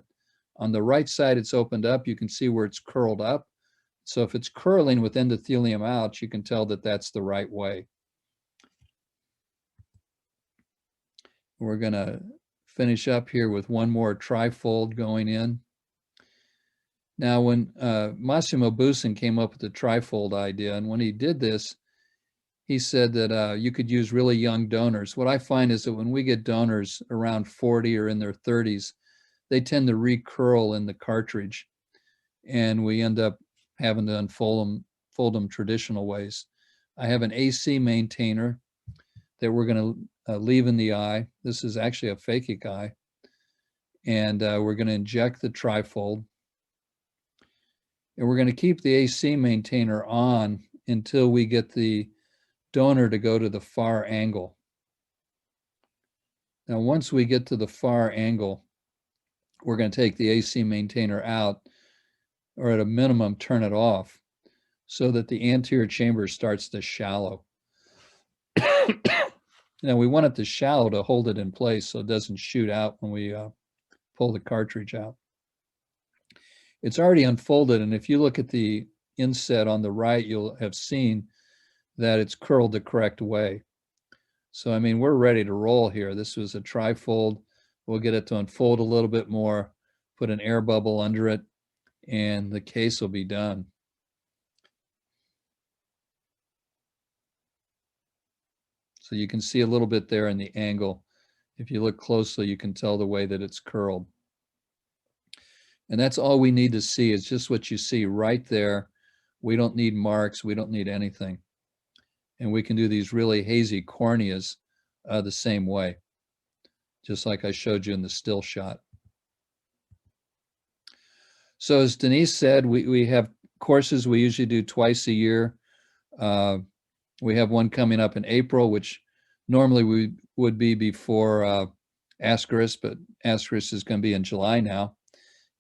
[SPEAKER 6] On the right side, it's opened up. You can see where it's curled up. So if it's curling with endothelium out, you can tell that that's the right way. We're going to finish up here with one more trifold going in. Now, when Massimo Busin came up with the trifold idea, and when he did this, he said that you could use really young donors. What I find is that when we get donors around 40 or in their 30s, they tend to recurl in the cartridge, and we end up having to fold them traditional ways. I have an AC maintainer that we're going to leave in the eye. This is actually a phakic eye. And we're going to inject the trifold. And we're going to keep the AC maintainer on until we get the donor to go to the far angle. Now, once we get to the far angle, we're going to take the AC maintainer out, or at a minimum, turn it off, so that the anterior chamber starts to shallow. Now, we want it to shallow to hold it in place so it doesn't shoot out when we pull the cartridge out. It's already unfolded, and if you look at the inset on the right, you'll have seen that it's curled the correct way. So, I mean, we're ready to roll here. This was a trifold. We'll get it to unfold a little bit more, put an air bubble under it, and the case will be done. So you can see a little bit there in the angle. If you look closely, you can tell the way that it's curled. And that's all we need to see, is just what you see right there. We don't need marks. We don't need anything. And we can do these really hazy corneas the same way, just like I showed you in the still shot. So as Denise said, we have courses we usually do twice a year. We have one coming up in April, which normally would be before Ascaris, but Ascaris is going to be in July now.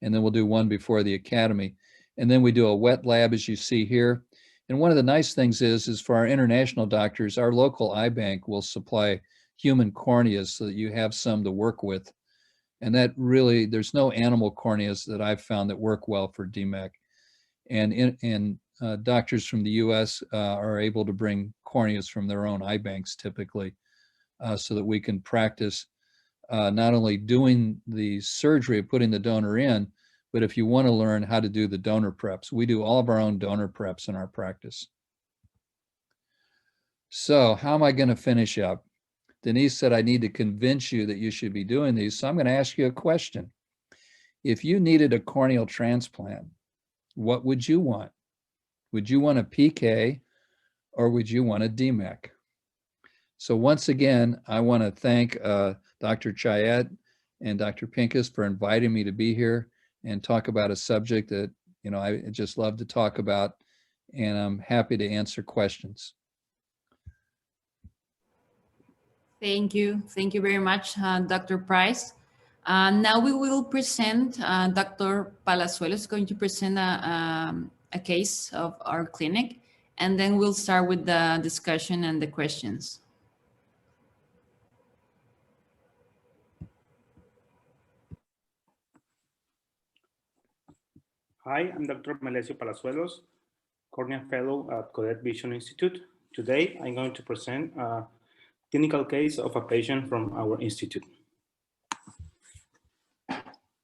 [SPEAKER 6] And then we'll do one before the Academy. And then we do a wet lab, as you see here. And one of the nice things is for our international doctors, our local eye bank will supply human corneas so that you have some to work with. And that really, there's no animal corneas that I've found that work well for DMEC. And doctors from the US are able to bring corneas from their own eye banks typically. so that we can practice not only doing the surgery of putting the donor in, but if you want to learn how to do the donor preps. We do all of our own donor preps in our practice. So how am I going to finish up? Denise said I need to convince you that you should be doing these. So I'm going to ask you a question. If you needed a corneal transplant, what would you want? Would you want a PK or would you want a DMEC? So once again, I want to thank Dr. Chayet and Dr. Pincus for inviting me to be here and talk about a subject that, you know, I just love to talk about, and I'm happy to answer questions.
[SPEAKER 5] Thank you. Thank you very much, Dr. Price. Now we will present, Dr. Palazuelos is going to present a case of our clinic, and then we'll start with the discussion and the questions.
[SPEAKER 7] Hi, I'm Dr. Melesio Palazuelos, Cornea Fellow at CODET Vision Institute. Today, I'm going to present a clinical case of a patient from our institute.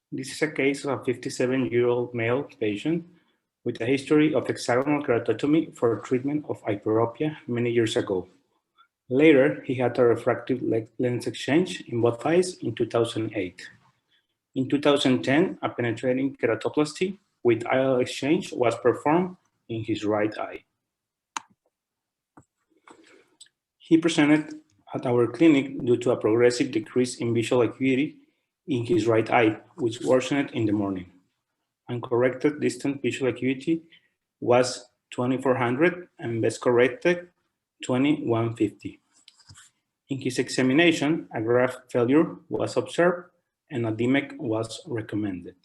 [SPEAKER 7] This is a case of a 57-year-old male patient with a history of hexagonal keratotomy for treatment of hyperopia many years ago. Later, he had a refractive lens exchange in both eyes in 2008. In 2010, a penetrating keratoplasty with IOL exchange was performed in his right eye. He presented at our clinic due to a progressive decrease in visual acuity in his right eye, which worsened in the morning. Uncorrected distant visual acuity was 2400 and best corrected 2150. In his examination, a graft failure was observed and a DMEC was recommended.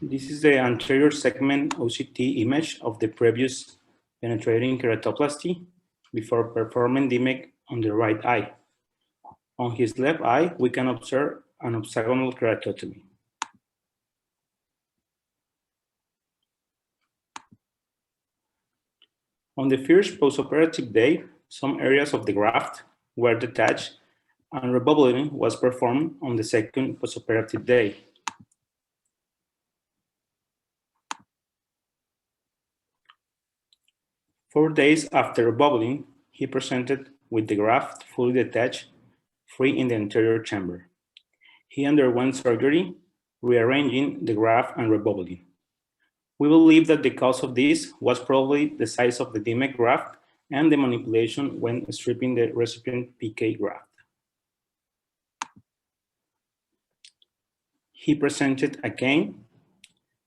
[SPEAKER 7] This is the anterior segment OCT image of the previous penetrating keratoplasty before performing DMEC on the right eye. On his left eye, we can observe an hexagonal keratotomy. On the first postoperative day, some areas of the graft were detached and rebubbling was performed on the second postoperative day. Four days after rebubbling, he presented with the graft fully detached, free in the anterior chamber. He underwent surgery, rearranging the graft and rebubbling. We believe that the cause of this was probably the size of the DMEC graft and the manipulation when stripping the recipient PK graft. He presented again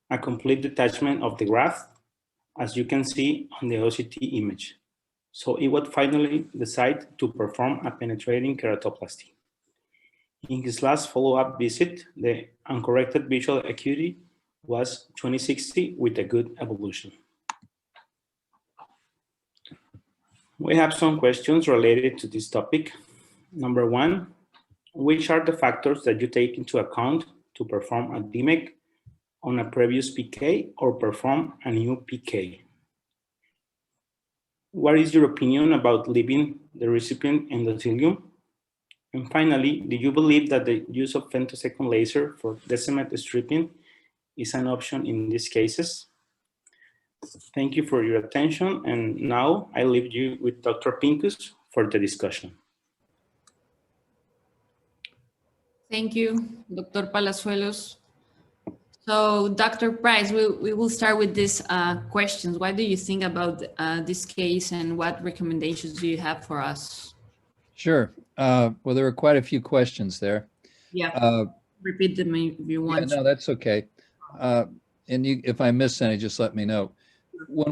[SPEAKER 7] a complete detachment of the graft, as you can see on the OCT image. So he would finally decide to perform a penetrating keratoplasty. In his last follow-up visit, the uncorrected visual acuity was 20/60 with a good evolution. We have some questions related to this topic. Number one, which are the factors that you take into account to perform a DMEC on a previous PK or perform a new PK? What is your opinion about leaving the recipient endothelium? And finally, do you believe that the use of femtosecond laser for decimate stripping is an option in these cases? Thank you for your attention. And now I leave you with Dr. Pincus for the discussion.
[SPEAKER 5] Thank you, Dr. Palazuelos. So, Dr. Price, we will start with these questions. What do you think about this case and what recommendations do you have for us?
[SPEAKER 6] Sure. Well, there were quite a few questions there.
[SPEAKER 5] Yeah, repeat them if you want.
[SPEAKER 6] Yeah, no, that's okay. And if I miss any, just let me know. When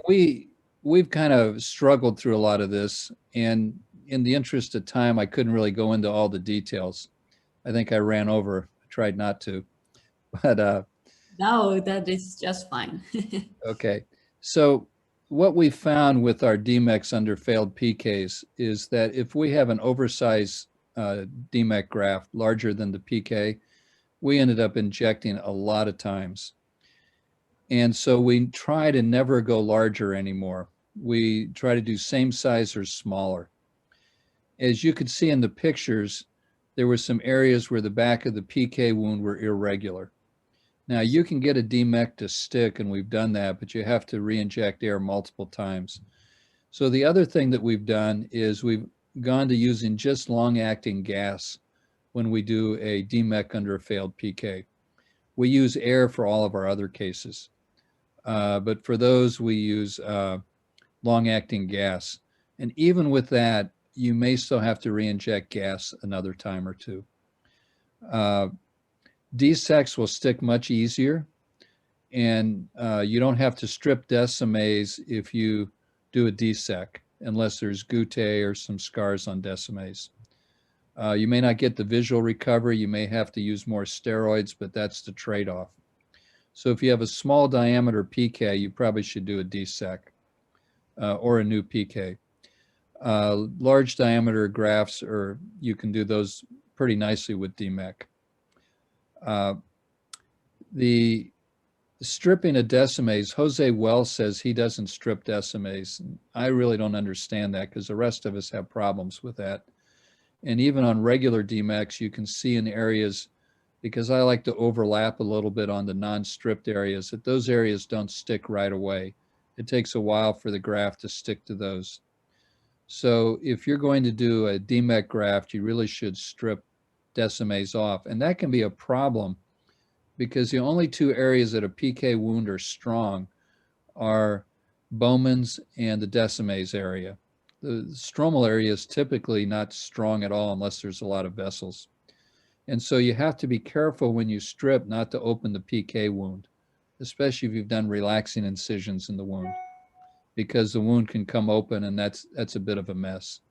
[SPEAKER 6] we've kind of struggled through a lot of this, and in the interest of time, I couldn't really go into all the details. I think I ran over, I tried not to, but
[SPEAKER 5] no, that is just fine.
[SPEAKER 6] okay. So what we found with our DMECs under failed PKs is that if we have an oversized DMEC graft larger than the PK, we ended up injecting a lot of times. And so we try to never go larger anymore. we try to do same size or smaller. As you could see in the pictures, there were some areas where the back of the PK wound were irregular. Now you can get a DMEC to stick, and we've done that, but you have to re-inject air multiple times. So the other thing that we've done is we've gone to using just long-acting gas when we do a DMEC under a failed PK. We use air for all of our other cases, but for those we use long-acting gas. And even with that, you may still have to re-inject gas another time or two. DSECs will stick much easier, and you don't have to strip decimase if you do a DSEC, unless there's guttae or some scars on decimase. You may not get the visual recovery. You may have to use more steroids, but that's the trade-off. So if you have a small diameter PK, you probably should do a DSEC or a new PK. Large diameter grafts, or you can do those pretty nicely with DMEC. The stripping of decimase, Jose Wells says he doesn't strip decimase. I really don't understand that, because the rest of us have problems with that. And even on regular DMECs, you can see in areas, because I like to overlap a little bit on the non-stripped areas, that those areas don't stick right away. It takes a while for the graft to stick to those. So if you're going to do a DMEC graft, you really should strip decimase off. And that can be a problem, because the only two areas that a PK wound are strong are Bowman's and the decimase area. The stromal area is typically not strong at all unless there's a lot of vessels. And so you have to be careful when you strip not to open the PK wound, especially if you've done relaxing incisions in the wound, because the wound can come open, and that's a bit of a mess.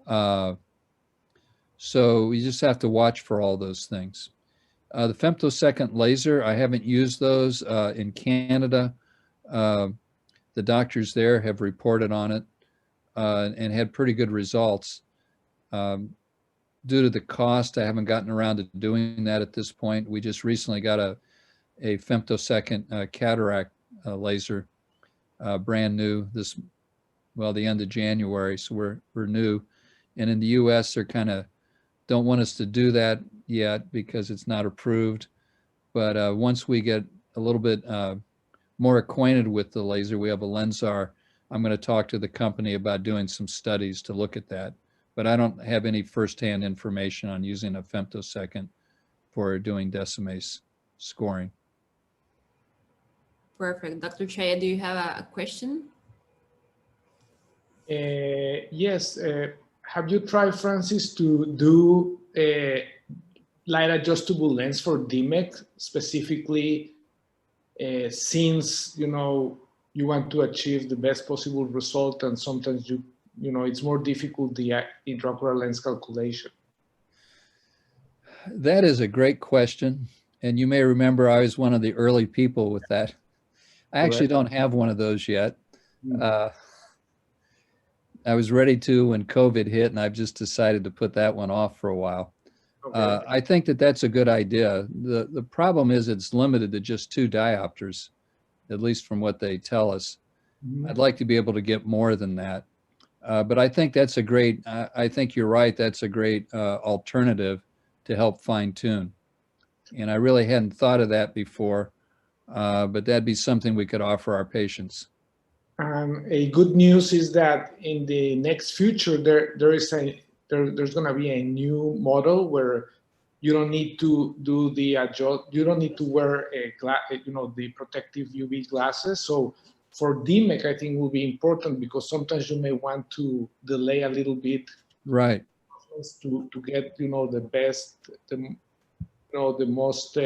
[SPEAKER 6] So you just have to watch for all those things. The femtosecond laser, I haven't used those in Canada. The doctors there have reported on it and had pretty good results. Due to the cost, I haven't gotten around to doing that at this point. We just recently got a femtosecond cataract laser, brand new, the end of January, so we're new. And in the US, they're kind of don't want us to do that yet because it's not approved. But once we get a little bit more acquainted with the laser, we have a LENSAR. I'm going to talk to the company about doing some studies to look at that. But I don't have any firsthand information on using a femtosecond for doing decimase scoring.
[SPEAKER 5] Perfect. Dr. Chaya, do you have a question?
[SPEAKER 4] Yes. Have you tried, Francis, to do a light adjustable lens for DMEC, specifically since you want to achieve the best possible result, and sometimes it's more difficult, the intraocular lens calculation?
[SPEAKER 6] That is a great question, and you may remember I was one of the early people with that. I actually don't have one of those yet. I was ready to when COVID hit, and I've just decided to put that one off for a while. Okay. I think that that's a good idea. The problem is it's limited to just 2 diopters, at least from what they tell us. I'd like to be able to get more than that. But I think that's a great, I think you're right, that's a great alternative to help fine tune. And I really hadn't thought of that before, but that'd be something we could offer our patients.
[SPEAKER 4] A good news is that in the next future, there's going to be a new model where you don't need to do the you don't need to wear the protective UV glasses. So for DMEC, I think will be important, because sometimes you may want to delay a little bit,
[SPEAKER 6] right,
[SPEAKER 4] to get the best, the most how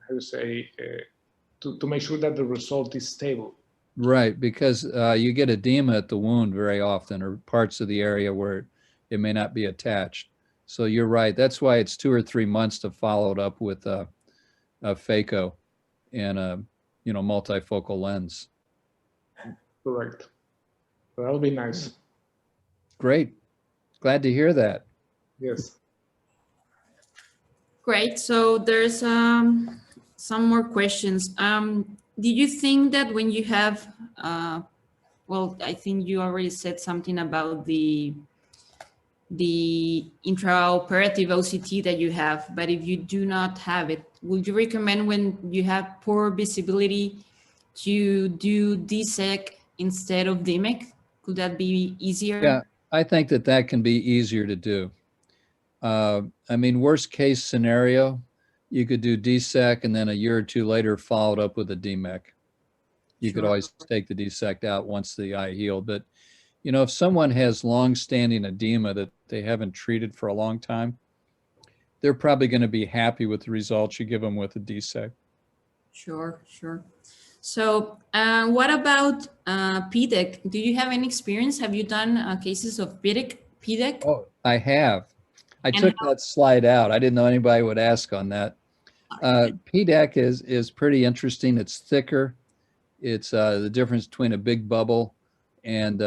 [SPEAKER 4] to say, to make sure that the result is stable.
[SPEAKER 6] Right, because you get edema at the wound very often, or parts of the area where it may not be attached. So you're right. That's why it's 2 or 3 months to follow it up with a phaco and a multifocal lens.
[SPEAKER 4] Correct. That'll be nice.
[SPEAKER 6] Great. Glad to hear that.
[SPEAKER 4] Yes.
[SPEAKER 5] Great. So there's some more questions. Did you think that when you have well, I think you already said something about the intraoperative OCT that you have, but if you do not have it, would you recommend when you have poor visibility to do DSEC instead of DMEC? Could that be easier?
[SPEAKER 6] Yeah, I think that that can be easier to do. I mean, worst case scenario, you could do DSEC and then a year or two later followed up with a DMEC. You could
[SPEAKER 5] Sure.
[SPEAKER 6] always take the DSEC out once the eye healed. But, you know, if someone has long-standing edema that they haven't treated for a long time, they're probably going to be happy with the results you give them with a DSEC.
[SPEAKER 5] Sure, sure. So what about PDEC? Do you have any experience? Have you done cases of PDEC?
[SPEAKER 6] Oh, I have. I
[SPEAKER 5] And
[SPEAKER 6] took that slide out. I didn't know anybody would ask on that. PDEC is pretty interesting. It's thicker. It's the difference between a big bubble and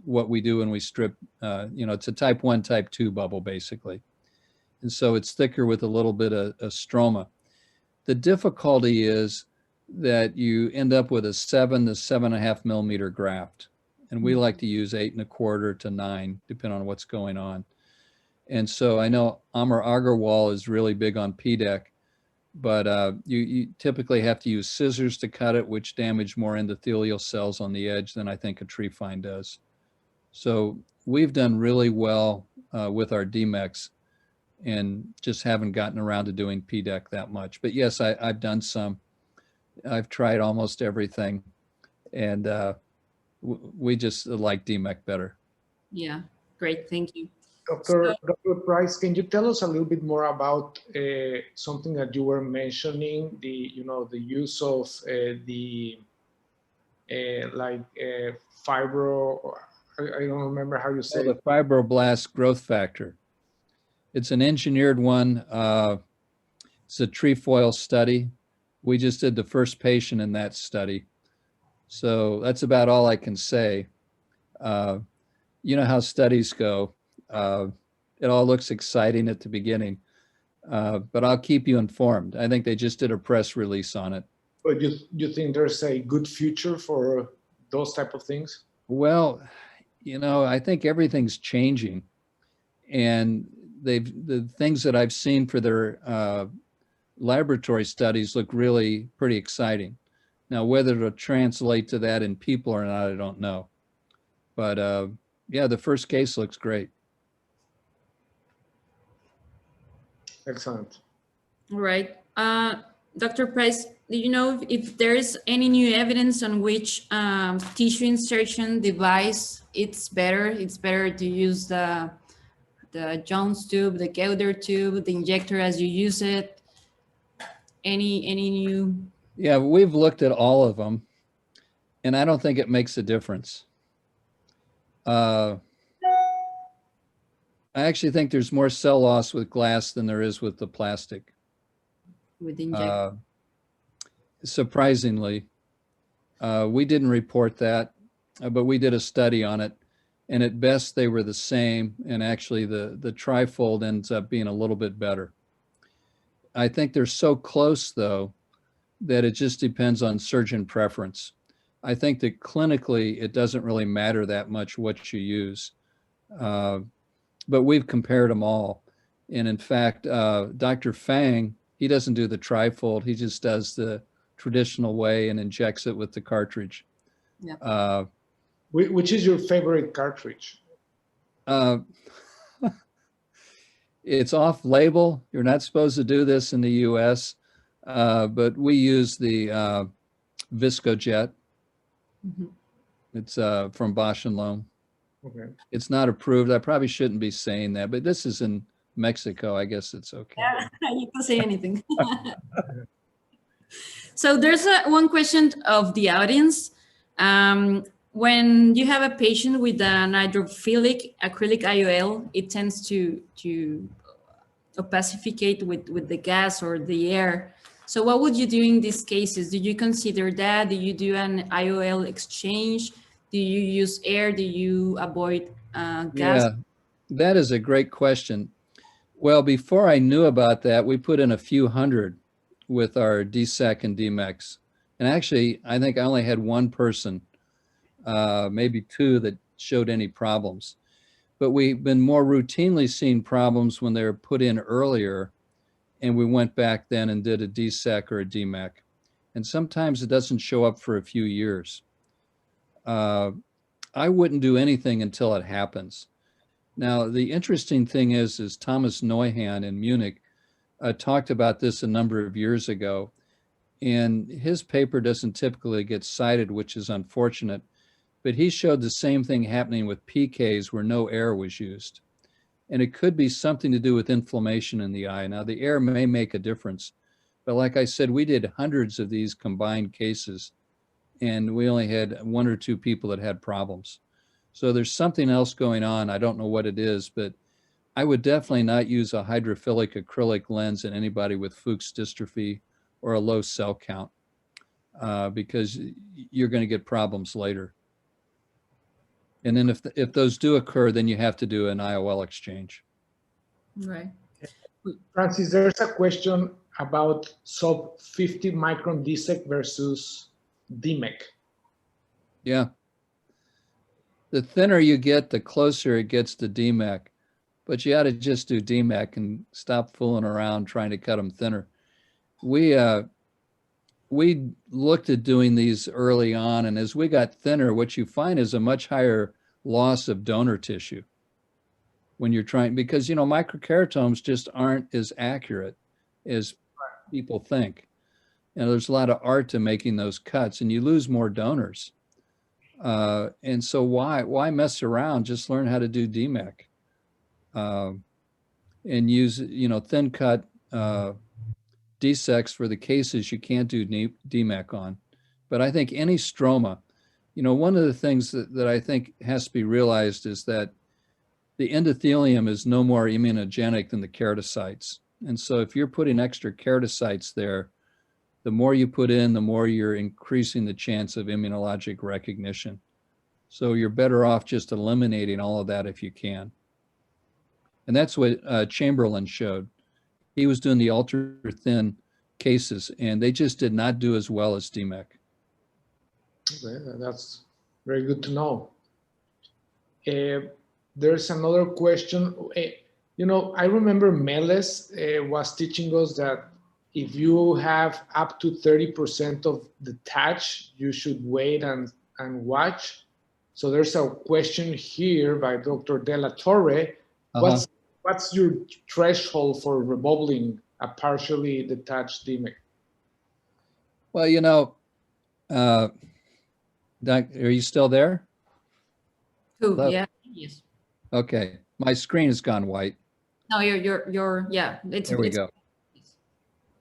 [SPEAKER 6] what we do when we strip, you know, it's a type 1, type 2 bubble, basically. And so it's thicker with a little bit of stroma. The difficulty is that you end up with a 7 to 7.5 millimeter graft. And we like to use 8 1/4 to 9, depending on what's going on. And so I know Amar Agarwal is really big on PDEC, but you typically have to use scissors to cut it, which damage more endothelial cells on the edge than I think a tree fine does. So we've done really well with our DMECs and just haven't gotten around to doing PDEC that much. But yes, I've done some. I've tried almost everything, and we just like DMEC better.
[SPEAKER 5] Yeah, great, thank you.
[SPEAKER 4] Dr. Price, can you tell us a little bit more about something that you were mentioning, the use of fibro, I don't remember how you say
[SPEAKER 6] the fibroblast growth factor. It's an engineered one. It's a trefoil study. We just did the first patient in that study. So that's about all I can say. You know how studies go. It all looks exciting at the beginning, but I'll keep you informed. I think they just did a press release on it.
[SPEAKER 4] But you think there's a good future for those type of things?
[SPEAKER 6] Well, you know, I think everything's changing, and the things that I've seen for their laboratory studies look really pretty exciting. Now, whether it'll translate to that in people or not, I don't know. But yeah, the first case looks great.
[SPEAKER 4] Excellent.
[SPEAKER 5] All right. Dr. Price, do you know if there is any new evidence on which tissue insertion device it's better? It's better to use the Jones tube, the Gauder tube, the injector as you use it. Any new?
[SPEAKER 6] Yeah, we've looked at all of them, and I don't think it makes a difference. I actually think there's more cell loss with glass than there is with the plastic.
[SPEAKER 5] With the injector?
[SPEAKER 6] Surprisingly, we didn't report that, but we did a study on it, and at best they were the same, and actually the trifold ends up being a little bit better. I think they're so close, though, that it just depends on surgeon preference. I think that clinically it doesn't really matter that much what you use. But we've compared them all. And in fact, Dr. Fang, he doesn't do the trifold. He just does the traditional way and injects it with the cartridge.
[SPEAKER 5] Yeah.
[SPEAKER 4] Which is your favorite cartridge?
[SPEAKER 6] It's off label. You're not supposed to do this in the US, but we use the Viscojet.
[SPEAKER 5] Mm-hmm.
[SPEAKER 6] It's from Bausch & Lomb.
[SPEAKER 4] Okay.
[SPEAKER 6] It's not approved. I probably shouldn't be saying that, but this is in Mexico. I guess it's okay.
[SPEAKER 5] Yeah, you can say anything. So there's one question of the audience. When you have a patient with an hydrophilic acrylic IOL, it tends to opacificate with the gas or the air. So what would you do in these cases? Do you consider that? Do you do an IOL exchange? Do you use air? Do you avoid gas?
[SPEAKER 6] Yeah, that is a great question. Well, before I knew about that, we put in a few hundred with our DSEC and DMEX. And actually, I think I only had one person maybe 2 that showed any problems. But we've been more routinely seeing problems when they were put in earlier, and we went back then and did a DSEC or a DMEC. And sometimes it doesn't show up for a few years. I wouldn't do anything until it happens. Now, the interesting thing is Thomas Neuhann in Munich talked about this a number of years ago, and his paper doesn't typically get cited, which is unfortunate, but he showed the same thing happening with PKs where no air was used. And it could be something to do with inflammation in the eye. Now, the air may make a difference, but like I said, we did hundreds of these combined cases, and we only had 1 or 2 people that had problems. So there's something else going on. I don't know what it is, but I would definitely not use a hydrophilic acrylic lens in anybody with Fuchs dystrophy or a low cell count, because you're going to get problems later. And then if those do occur, then you have to do an IOL exchange.
[SPEAKER 5] Right.
[SPEAKER 4] Francis, there's a question about sub 50 micron DSEC versus DMEC.
[SPEAKER 6] Yeah. The thinner you get, the closer it gets to DMEC. But you ought to just do DMEC and stop fooling around trying to cut them thinner. We looked at doing these early on, and as we got thinner, what you find is a much higher loss of donor tissue when you're trying, because, you know, microkeratomes just aren't as accurate as people think. You know, there's a lot of art to making those cuts, and you lose more donors. And so why mess around? Just learn how to do DMEC, and use, you know, thin cut DSECs for the cases you can't do DMEC on. But I think any stroma, you know, one of the things that I think has to be realized is that the endothelium is no more immunogenic than the keratocytes. And so if you're putting extra keratocytes there, the more you put in, the more you're increasing the chance of immunologic recognition. So you're better off just eliminating all of that if you can. And that's what Chamberlain showed. He was doing the ultra thin cases, and they just did not do as well as DMEC.
[SPEAKER 4] Okay, that's very good to know. There's another question. You know, I remember Meles was teaching us that if you have up to 30% of the touch, you should wait and watch. So there's a question here by Dr. De La Torre. What's your threshold for rebubbling a partially detached DMEC?
[SPEAKER 6] Well, you know, Doc, are you still there?
[SPEAKER 5] Hello? Yeah. Yes.
[SPEAKER 6] Okay, my screen has gone white.
[SPEAKER 5] No, you're yeah.
[SPEAKER 6] There we go.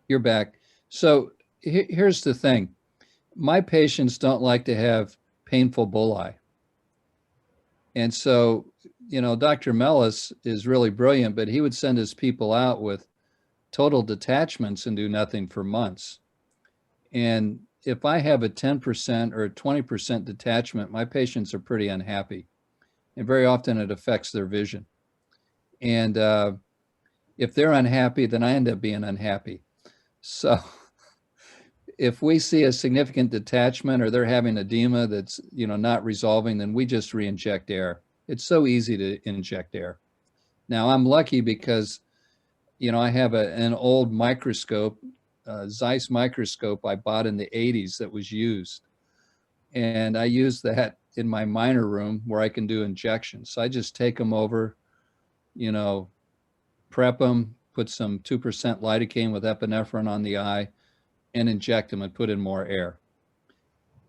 [SPEAKER 6] You're back. So here's the thing. My patients don't like to have painful bullae. And so, you know, Dr. Mellis is really brilliant, but he would send his people out with total detachments and do nothing for months. And if I have a 10% or a 20% detachment, my patients are pretty unhappy. And very often it affects their vision. And if they're unhappy, then I end up being unhappy. So if we see a significant detachment or they're having edema that's, you know, not resolving, then we just re-inject air. It's so easy to inject air. Now I'm lucky because, you know, I have an old microscope, Zeiss microscope I bought in the 80s that was used. And I use that in my minor room where I can do injections. So I just take them over, you know, prep them, put some 2% lidocaine with epinephrine on the eye, and inject them and put in more air.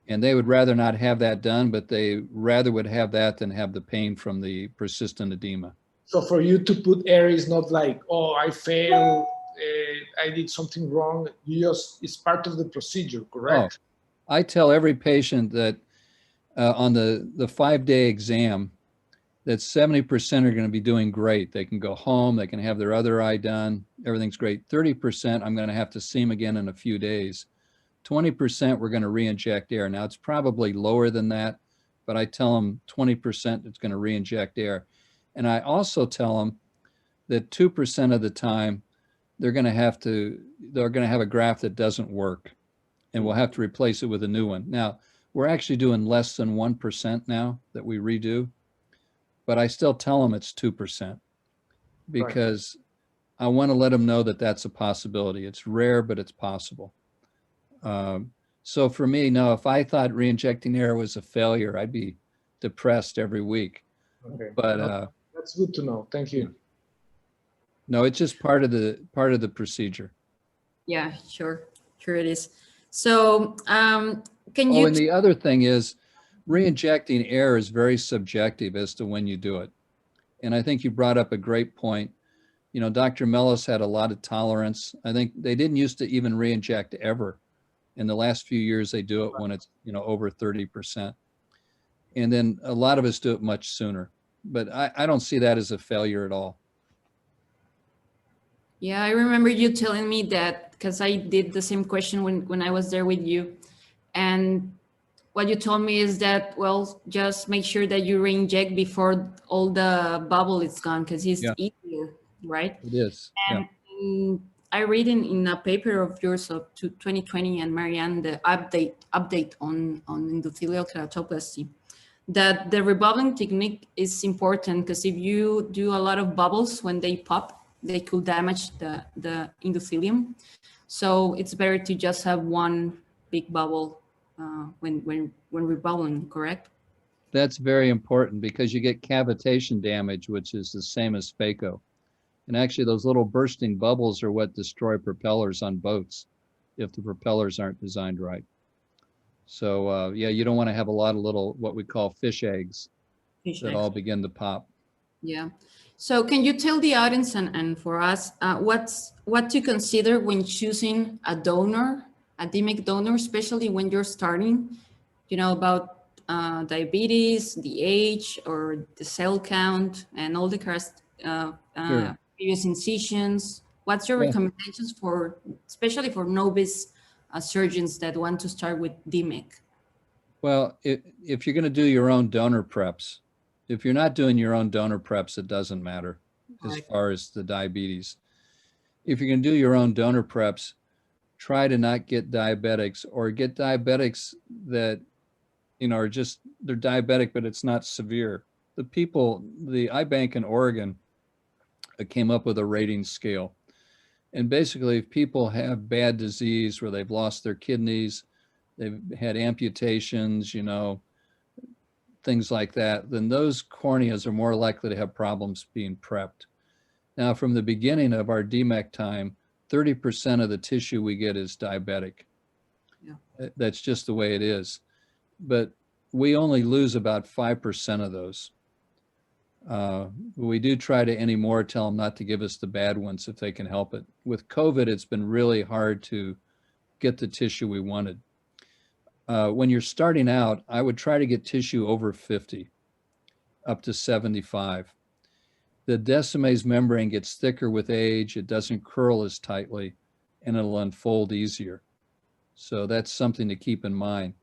[SPEAKER 6] And they would rather not have that done, but they rather would have that than have the pain from the persistent edema.
[SPEAKER 4] So for you to put air is not like, oh, I failed, I did something wrong. You just, it's part of the procedure, correct?
[SPEAKER 6] Oh, I tell every patient that on the 5-day exam, that 70% are going to be doing great. They can go home, they can have their other eye done, everything's great. 30%, I'm going to have to see them again in a few days. 20%, we're going to re-inject air. Now, it's probably lower than that, but I tell them 20% it's going to re-inject air. And I also tell them that 2% of the time, they're going to have a graft that doesn't work, and we'll have to replace it with a new one. Now, we're actually doing less than 1% now that we redo, but I still tell them it's 2% because I want to let them know that that's a possibility. It's rare, but it's possible. So for me, no, if I thought reinjecting air was a failure, I'd be depressed every week.
[SPEAKER 4] Okay.
[SPEAKER 6] But
[SPEAKER 4] that's good to know. Thank you.
[SPEAKER 6] No, it's just part of the procedure.
[SPEAKER 5] Yeah, sure it is. So can you?
[SPEAKER 6] Oh, and the other thing is, reinjecting air is very subjective as to when you do it. And I think you brought up a great point. You know, Dr. Mellis had a lot of tolerance. I think they didn't used to even reinject ever. In the last few years, they do it when it's, you know, over 30%. And then a lot of us do it much sooner. But I don't see that as a failure at all.
[SPEAKER 5] Yeah, I remember you telling me that because I did the same question when I was there with you. And what you told me is that, well, just make sure that you re-inject before all the bubble is gone because it's easier, right?
[SPEAKER 6] It is.
[SPEAKER 5] And I read in a paper of yours of 2020 and Marianne, the update on endothelial keratoplasty, that the rebubbling technique is important because if you do a lot of bubbles when they pop, they could damage the endothelium. So it's better to just have one big bubble when rebubbling, correct?
[SPEAKER 6] That's very important because you get cavitation damage, which is the same as phaco. And actually those little bursting bubbles are what destroy propellers on boats if the propellers aren't designed right. So yeah, you don't want to have a lot of little, what we call fish eggs that all begin to pop.
[SPEAKER 5] Yeah. So can you tell the audience and for us, what to consider when choosing a donor, a DMEC donor, especially when you're starting, you know, about diabetes, the age or the cell count and all the previous incisions. What's your recommendations for, especially for novice surgeons that want to start with DMEC?
[SPEAKER 6] Well, if you're going to do your own donor preps, if you're not doing your own donor preps, it doesn't matter as far as the diabetes. If you're going to do your own donor preps, try to not get diabetics or get diabetics that, you know, are just, they're diabetic, but it's not severe. The iBank in Oregon came up with a rating scale. And basically, if people have bad disease where they've lost their kidneys, they've had amputations, you know, things like that, then those corneas are more likely to have problems being prepped. Now, from the beginning of our DMEC time, 30% of the tissue we get is diabetic. Yeah. That's just the way it is. But we only lose about 5% of those. We do try to anymore tell them not to give us the bad ones if they can help it. With COVID, it's been really hard to get the tissue we wanted. When you're starting out, I would try to get tissue over 50, up to 75. The Descemet's membrane gets thicker with age, it doesn't curl as tightly, and it'll unfold easier. So that's something to keep in mind.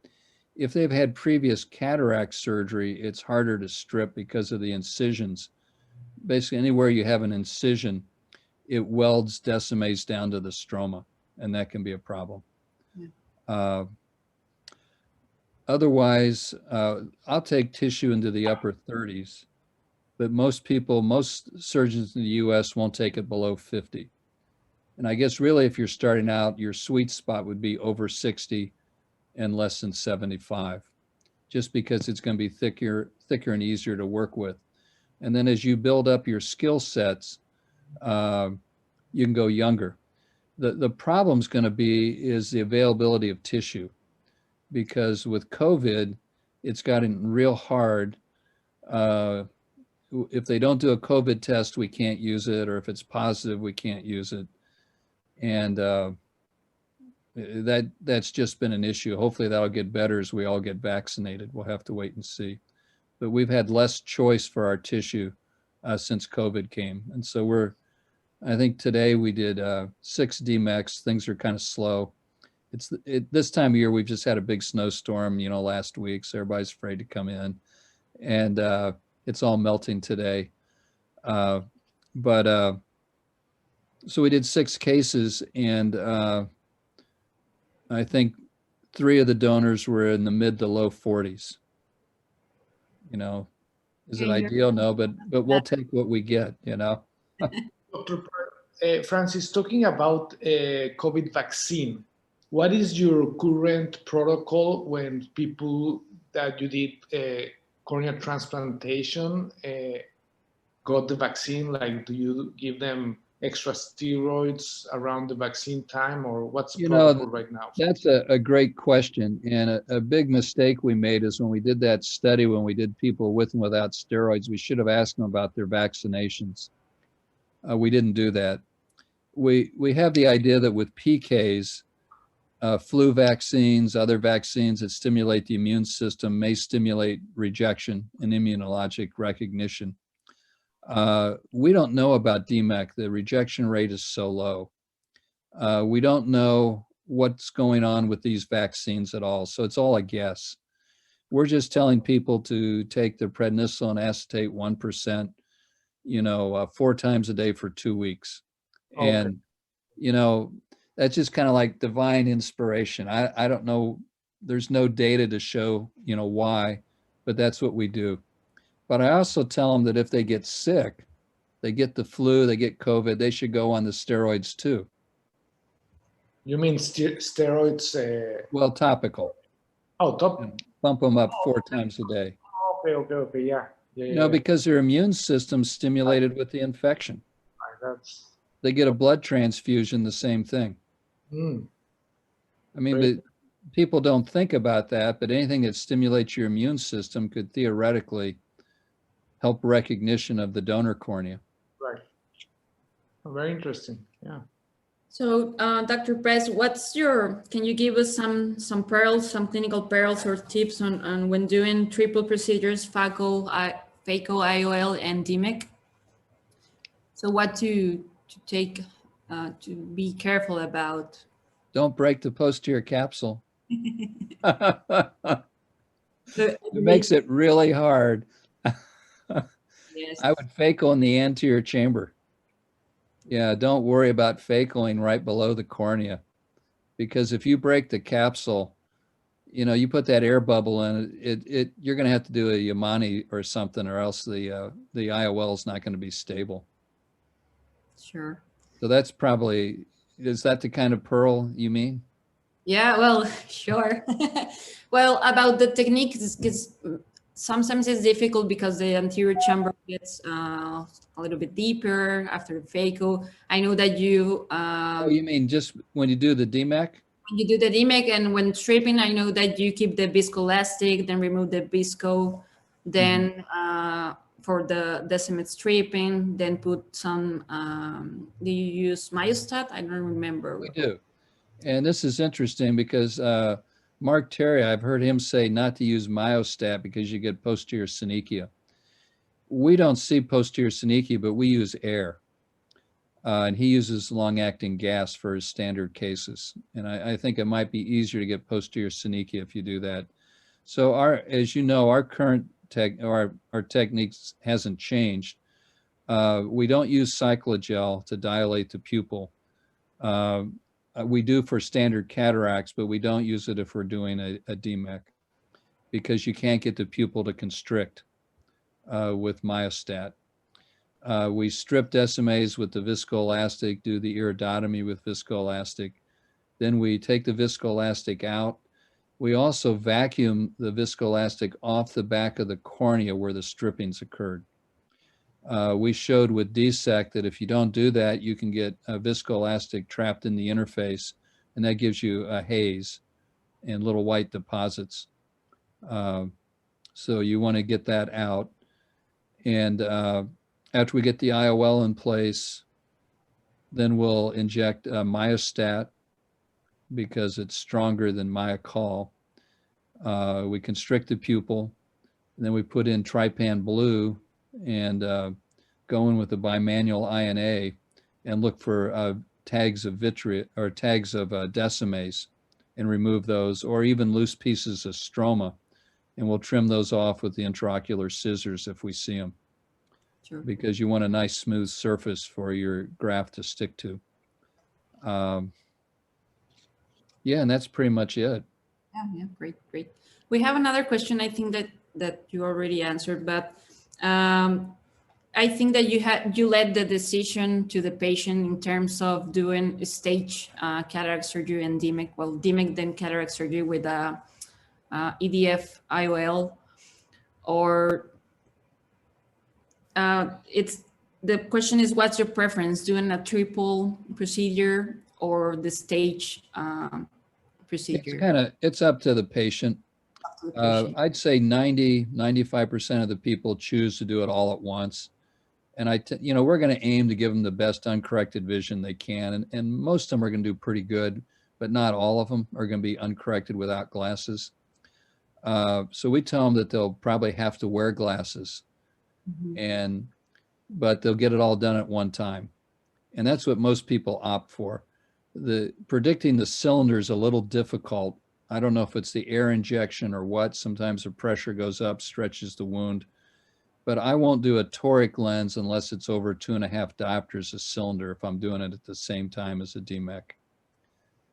[SPEAKER 6] If they've had previous cataract surgery, it's harder to strip because of the incisions. Basically, anywhere you have an incision, it welds Descemet's down to the stroma, and that can be a problem. Yeah. Otherwise, I'll take tissue into the upper 30s, but most surgeons in the US won't take it below 50. And I guess really if you're starting out, your sweet spot would be over 60 and less than 75, just because it's going to be thicker and easier to work with. And then as you build up your skill sets, you can go younger. The problem's going to be is the availability of tissue. Because with COVID, it's gotten real hard. If they don't do a COVID test, we can't use it, or if it's positive, we can't use it. And that's just been an issue. Hopefully that'll get better as we all get vaccinated. We'll have to wait and see. But we've had less choice for our tissue since COVID came. And so I think today we did 6 DMECs. Things are kind of slow. This time of year, we've just had a big snowstorm, you know, last week, so everybody's afraid to come in, and it's all melting today. So we did 6 cases, and I think 3 of the donors were in the mid to low 40s. You know, is it
[SPEAKER 5] Okay,
[SPEAKER 6] ideal? No, but we'll take what we get, you know.
[SPEAKER 4] Dr. Francis, talking about COVID vaccine, what is your current protocol when people that you did cornea transplantation got the vaccine? Like, do you give them extra steroids around the vaccine time, or what's the protocol right now?
[SPEAKER 6] That's a great question. And a big mistake we made is when we did that study, when we did people with and without steroids, we should have asked them about their vaccinations. We didn't do that. We have the idea that with PKs, flu vaccines, other vaccines that stimulate the immune system may stimulate rejection and immunologic recognition. We don't know about DMEC. The rejection rate is so low. We don't know what's going on with these vaccines at all. So it's all a guess. We're just telling people to take the prednisolone acetate 1%, 4 times a day for 2 weeks. Okay. And, that's just kind of like divine inspiration. I don't know. There's no data to show, why, but that's what we do. But I also tell them that if they get sick, they get the flu, they get COVID, they should go on the steroids too.
[SPEAKER 4] You mean steroids?
[SPEAKER 6] Well, topical.
[SPEAKER 4] Oh, top.
[SPEAKER 6] Bump them up 4 times a day.
[SPEAKER 4] Okay, yeah.
[SPEAKER 6] Because their immune system's stimulated with the infection. They get a blood transfusion, the same thing. I mean, but people don't think about that, but anything that stimulates your immune system could theoretically help recognition of the donor cornea.
[SPEAKER 4] Right. Very interesting. Yeah.
[SPEAKER 5] So, Dr. Press, can you give us some pearls, some clinical pearls or tips on when doing triple procedures, phaco, IOL, and DMEC? So what to take, to be careful about?
[SPEAKER 6] Don't break the posterior capsule. It makes it really hard.
[SPEAKER 5] Yes.
[SPEAKER 6] I would phaco in the anterior chamber. Yeah, don't worry about phacoing right below the cornea, because if you break the capsule, you put that air bubble in it, you're going to have to do a Yamani or something, or else the IOL is not going to be stable.
[SPEAKER 5] Sure.
[SPEAKER 6] So that's probably, is that the kind of pearl you mean?
[SPEAKER 5] Yeah, well, sure. Well, about the technique, because sometimes it's difficult because the anterior chamber gets a little bit deeper after the phaco. I know that you...
[SPEAKER 6] oh, you mean just when you do the DMEC?
[SPEAKER 5] When you do the DMEC, and when stripping, I know that you keep the viscoelastic, then remove the visco, then for the decimate stripping, then put some, do you use myostat? I don't remember.
[SPEAKER 6] We do. And this is interesting because Mark Terry, I've heard him say not to use myostat because you get posterior synechia. We don't see posterior synechia, but we use air. And he uses long-acting gas for his standard cases. And I think it might be easier to get posterior synechia if you do that. So as you know, our current our techniques hasn't changed. We don't use cyclogel to dilate the pupil. We do for standard cataracts, but we don't use it if we're doing a DMEC, because you can't get the pupil to constrict with myostat. We strip decimes with the viscoelastic, do the iridotomy with viscoelastic. Then we take the viscoelastic out. We also vacuum the viscoelastic off the back of the cornea where the strippings occurred. We showed with DSEC that if you don't do that, you can get a viscoelastic trapped in the interface, and that gives you a haze and little white deposits. So you want to get that out. And after we get the IOL in place, then we'll inject myostat because it's stronger than Myocol. We constrict the pupil, and then we put in trypan blue and go in with the bimanual INA and look for tags of vitreous or tags of decimes and remove those, or even loose pieces of stroma, and we'll trim those off with the intraocular scissors if we see them. Sure. Because you want a nice smooth surface for your graft to stick to. Yeah, and that's pretty much it.
[SPEAKER 5] Yeah, great, great. We have another question. I think that you already answered, but I think that you led the decision to the patient in terms of doing stage cataract surgery and DMEC. Well, DMEC then cataract surgery with EDF IOL, or it's the question is, what's your preference, doing a triple procedure or the stage procedure?
[SPEAKER 6] It's up to the patient. I'd say 95% of the people choose to do it all at once. And we're going to aim to give them the best uncorrected vision they can. And most of them are going to do pretty good, but not all of them are going to be uncorrected without glasses. So we tell them that they'll probably have to wear glasses, but they'll get it all done at one time. And that's what most people opt for. Predicting the cylinder is a little difficult. I don't know if it's the air injection or what. Sometimes the pressure goes up, stretches the wound. But I won't do a toric lens unless it's over 2.5 diopters a cylinder if I'm doing it at the same time as a DMEC.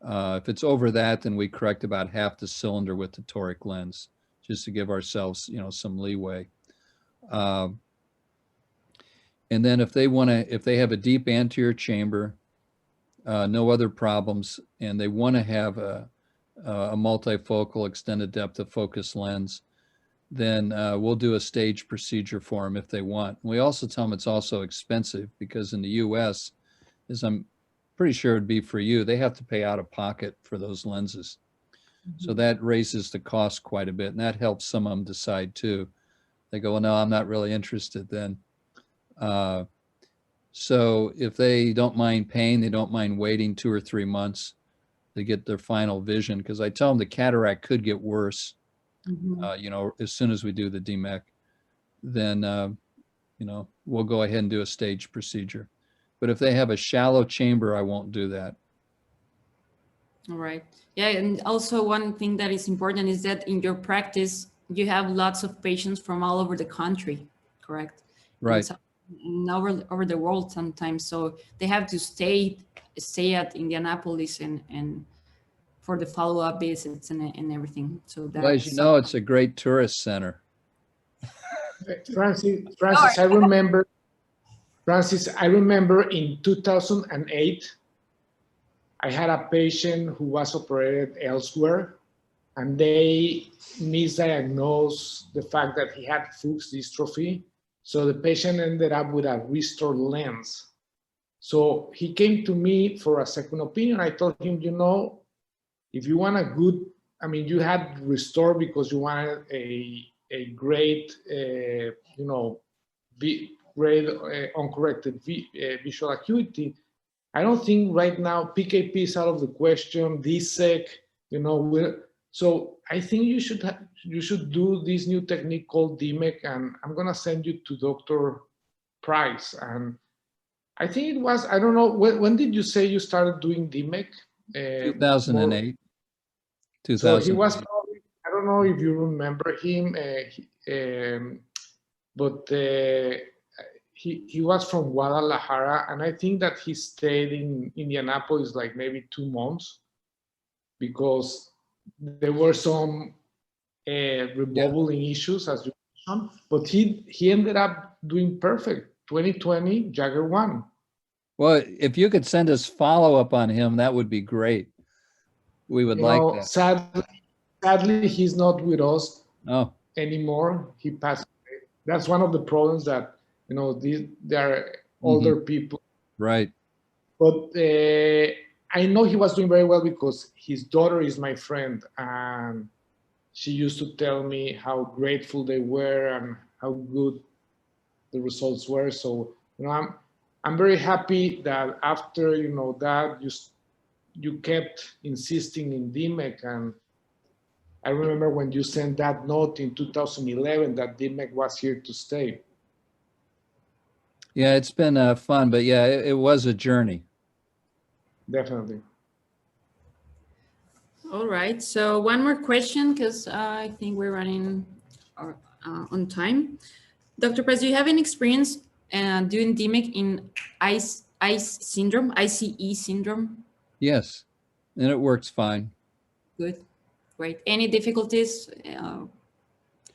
[SPEAKER 6] If it's over that, then we correct about half the cylinder with the toric lens, just to give ourselves, some leeway. And then if they have a deep anterior chamber, no other problems, and they want to have a multifocal extended depth of focus lens, then we'll do a stage procedure for them if they want. We also tell them it's also expensive, because in the US, as I'm pretty sure it'd be for you, they have to pay out of pocket for those lenses. So that raises the cost quite a bit, and that helps some of them decide too. They go, well, no, I'm not really interested then. So if they don't mind pain, they don't mind waiting 2 or 3 months to get their final vision, because I tell them the cataract could get worse. As soon as we do the DMEC, then, we'll go ahead and do a stage procedure. But if they have a shallow chamber, I won't do that.
[SPEAKER 5] All right. Yeah, and also one thing that is important is that in your practice, you have lots of patients from all over the country, correct?
[SPEAKER 6] Right.
[SPEAKER 5] And over the world sometimes. So they have to stay at Indianapolis and for the follow-up visits and everything. So that's,
[SPEAKER 6] well, as you know, it's a great tourist center.
[SPEAKER 4] Francis, I remember in 2008, I had a patient who was operated elsewhere, and they misdiagnosed the fact that he had Fuchs dystrophy. So the patient ended up with a restored lens. So he came to me for a second opinion. I told him, if you want a good, you had restored because you wanted a great, great uncorrected visual acuity. I don't think right now PKP is out of the question. DSEC, so I think you should do this new technique called DMEC, and I'm gonna send you to Dr. Price. And I think it was, I don't know, when did you say you started doing DMEC?
[SPEAKER 6] 2008.
[SPEAKER 4] So he was probably, I don't know if you remember him, but he was from Guadalajara, and I think that he stayed in Indianapolis like maybe 2 months, because there were some rebubbling issues, as you mentioned, but he ended up doing perfect. 2020 Jagger 1.
[SPEAKER 6] Well, if you could send us follow-up on him, that would be great. We would like that.
[SPEAKER 4] Sadly, he's not with us anymore. He passed away. That's one of the problems that, they are older people.
[SPEAKER 6] Right.
[SPEAKER 4] But I know he was doing very well because his daughter is my friend, and she used to tell me how grateful they were and how good the results were. So, I'm very happy that after, that you kept insisting in DMEC. And I remember when you sent that note in 2011 that DMEC was here to stay.
[SPEAKER 6] Yeah, it's been fun, but yeah, it was a journey.
[SPEAKER 4] Definitely.
[SPEAKER 5] All right. So one more question, because I think we're running on time. Dr. Price, do you have any experience doing DMEC in ICE syndrome? Yes, and it works fine. Good. Great. Any difficulties,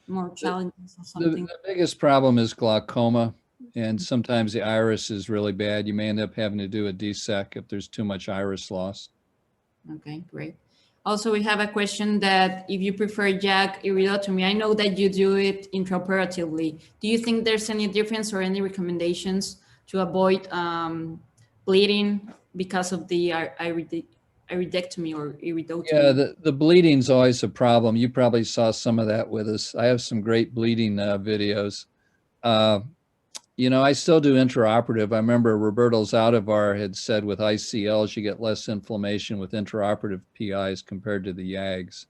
[SPEAKER 5] more challenges or something?
[SPEAKER 6] The biggest problem is glaucoma, and sometimes the iris is really bad. You may end up having to do a DSEC if there's too much iris loss.
[SPEAKER 5] Okay, great. Also, we have a question that if you prefer JAK iridotomy, I know that you do it intraoperatively. Do you think there's any difference or any recommendations to avoid bleeding because of the iridectomy or iridotomy?
[SPEAKER 6] Yeah, the bleeding's always a problem. You probably saw some of that with us. I have some great bleeding videos. You know, I still do intraoperative. I remember Roberto Zaldivar had said with ICLs, you get less inflammation with intraoperative PIs compared to the YAGs.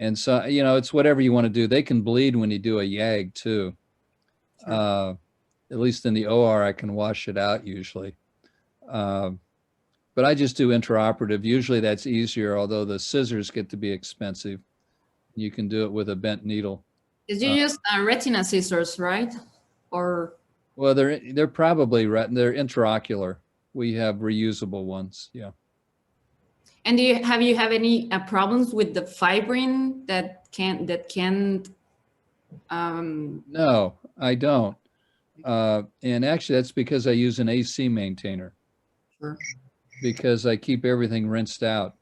[SPEAKER 6] And so, you know, it's whatever you want to do. They can bleed when you do a YAG too. Sure. At least in the OR, I can wash it out usually. But I just do intraoperative. Usually that's easier, although the scissors get to be expensive. You can do it with a bent needle.
[SPEAKER 5] Did you use retina scissors, right? Or
[SPEAKER 6] well, they're probably they're intraocular. We have reusable ones, yeah.
[SPEAKER 5] And do you have any problems with the fibrin that can't?
[SPEAKER 6] No, I don't. And actually, that's because I use an AC maintainer.
[SPEAKER 5] Sure.
[SPEAKER 6] Because I keep everything rinsed out.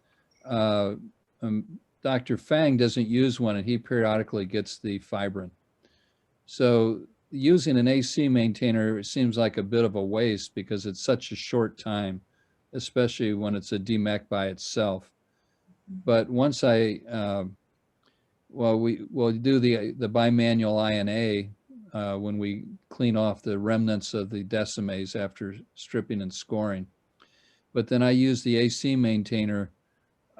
[SPEAKER 6] Dr. Fang doesn't use one, and he periodically gets the fibrin. So using an AC maintainer seems like a bit of a waste because it's such a short time, especially when it's a DMEC by itself. But once we'll do the bimanual INA when we clean off the remnants of the decimase after stripping and scoring. But then I use the AC maintainer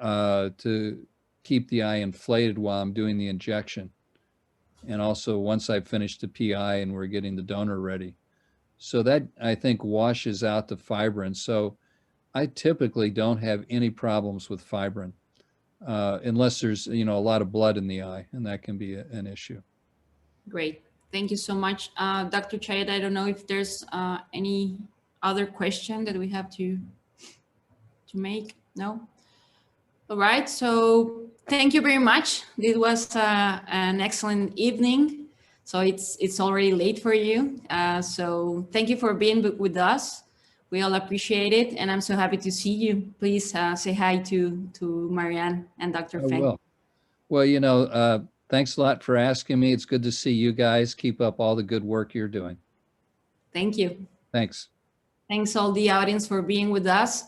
[SPEAKER 6] to keep the eye inflated while I'm doing the injection. And also once I've finished the PI and we're getting the donor ready. So that, I think, washes out the fibrin. So I typically don't have any problems with fibrin unless there's, you know, a lot of blood in the eye, and that can be an issue.
[SPEAKER 5] Great. Thank you so much. Dr. Chayat, I don't know if there's any other question that we have to make. No? All right. So thank you very much. This was an excellent evening. So it's already late for you. So thank you for being with us. We all appreciate it. And I'm so happy to see you. Please say hi to Marianne and Dr. Feng.
[SPEAKER 6] Will. Well, you know, thanks a lot for asking me. It's good to see you guys. Keep up all the good work you're doing.
[SPEAKER 5] Thank you.
[SPEAKER 6] Thanks.
[SPEAKER 5] Thanks all the audience for being with us.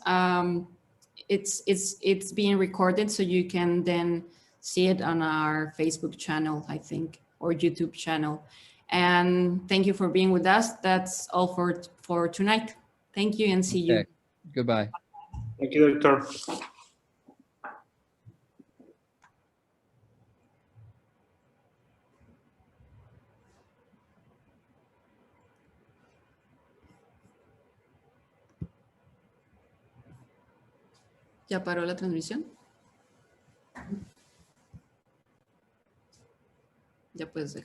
[SPEAKER 5] It's being recorded, so you can then see it on our Facebook channel, I think, or YouTube channel. And thank you for being with us. That's all for tonight. Thank you and see you.
[SPEAKER 6] Goodbye.
[SPEAKER 7] Thank you, Doctor.
[SPEAKER 5] ¿Ya paró la transmisión? Ya puedes dejar.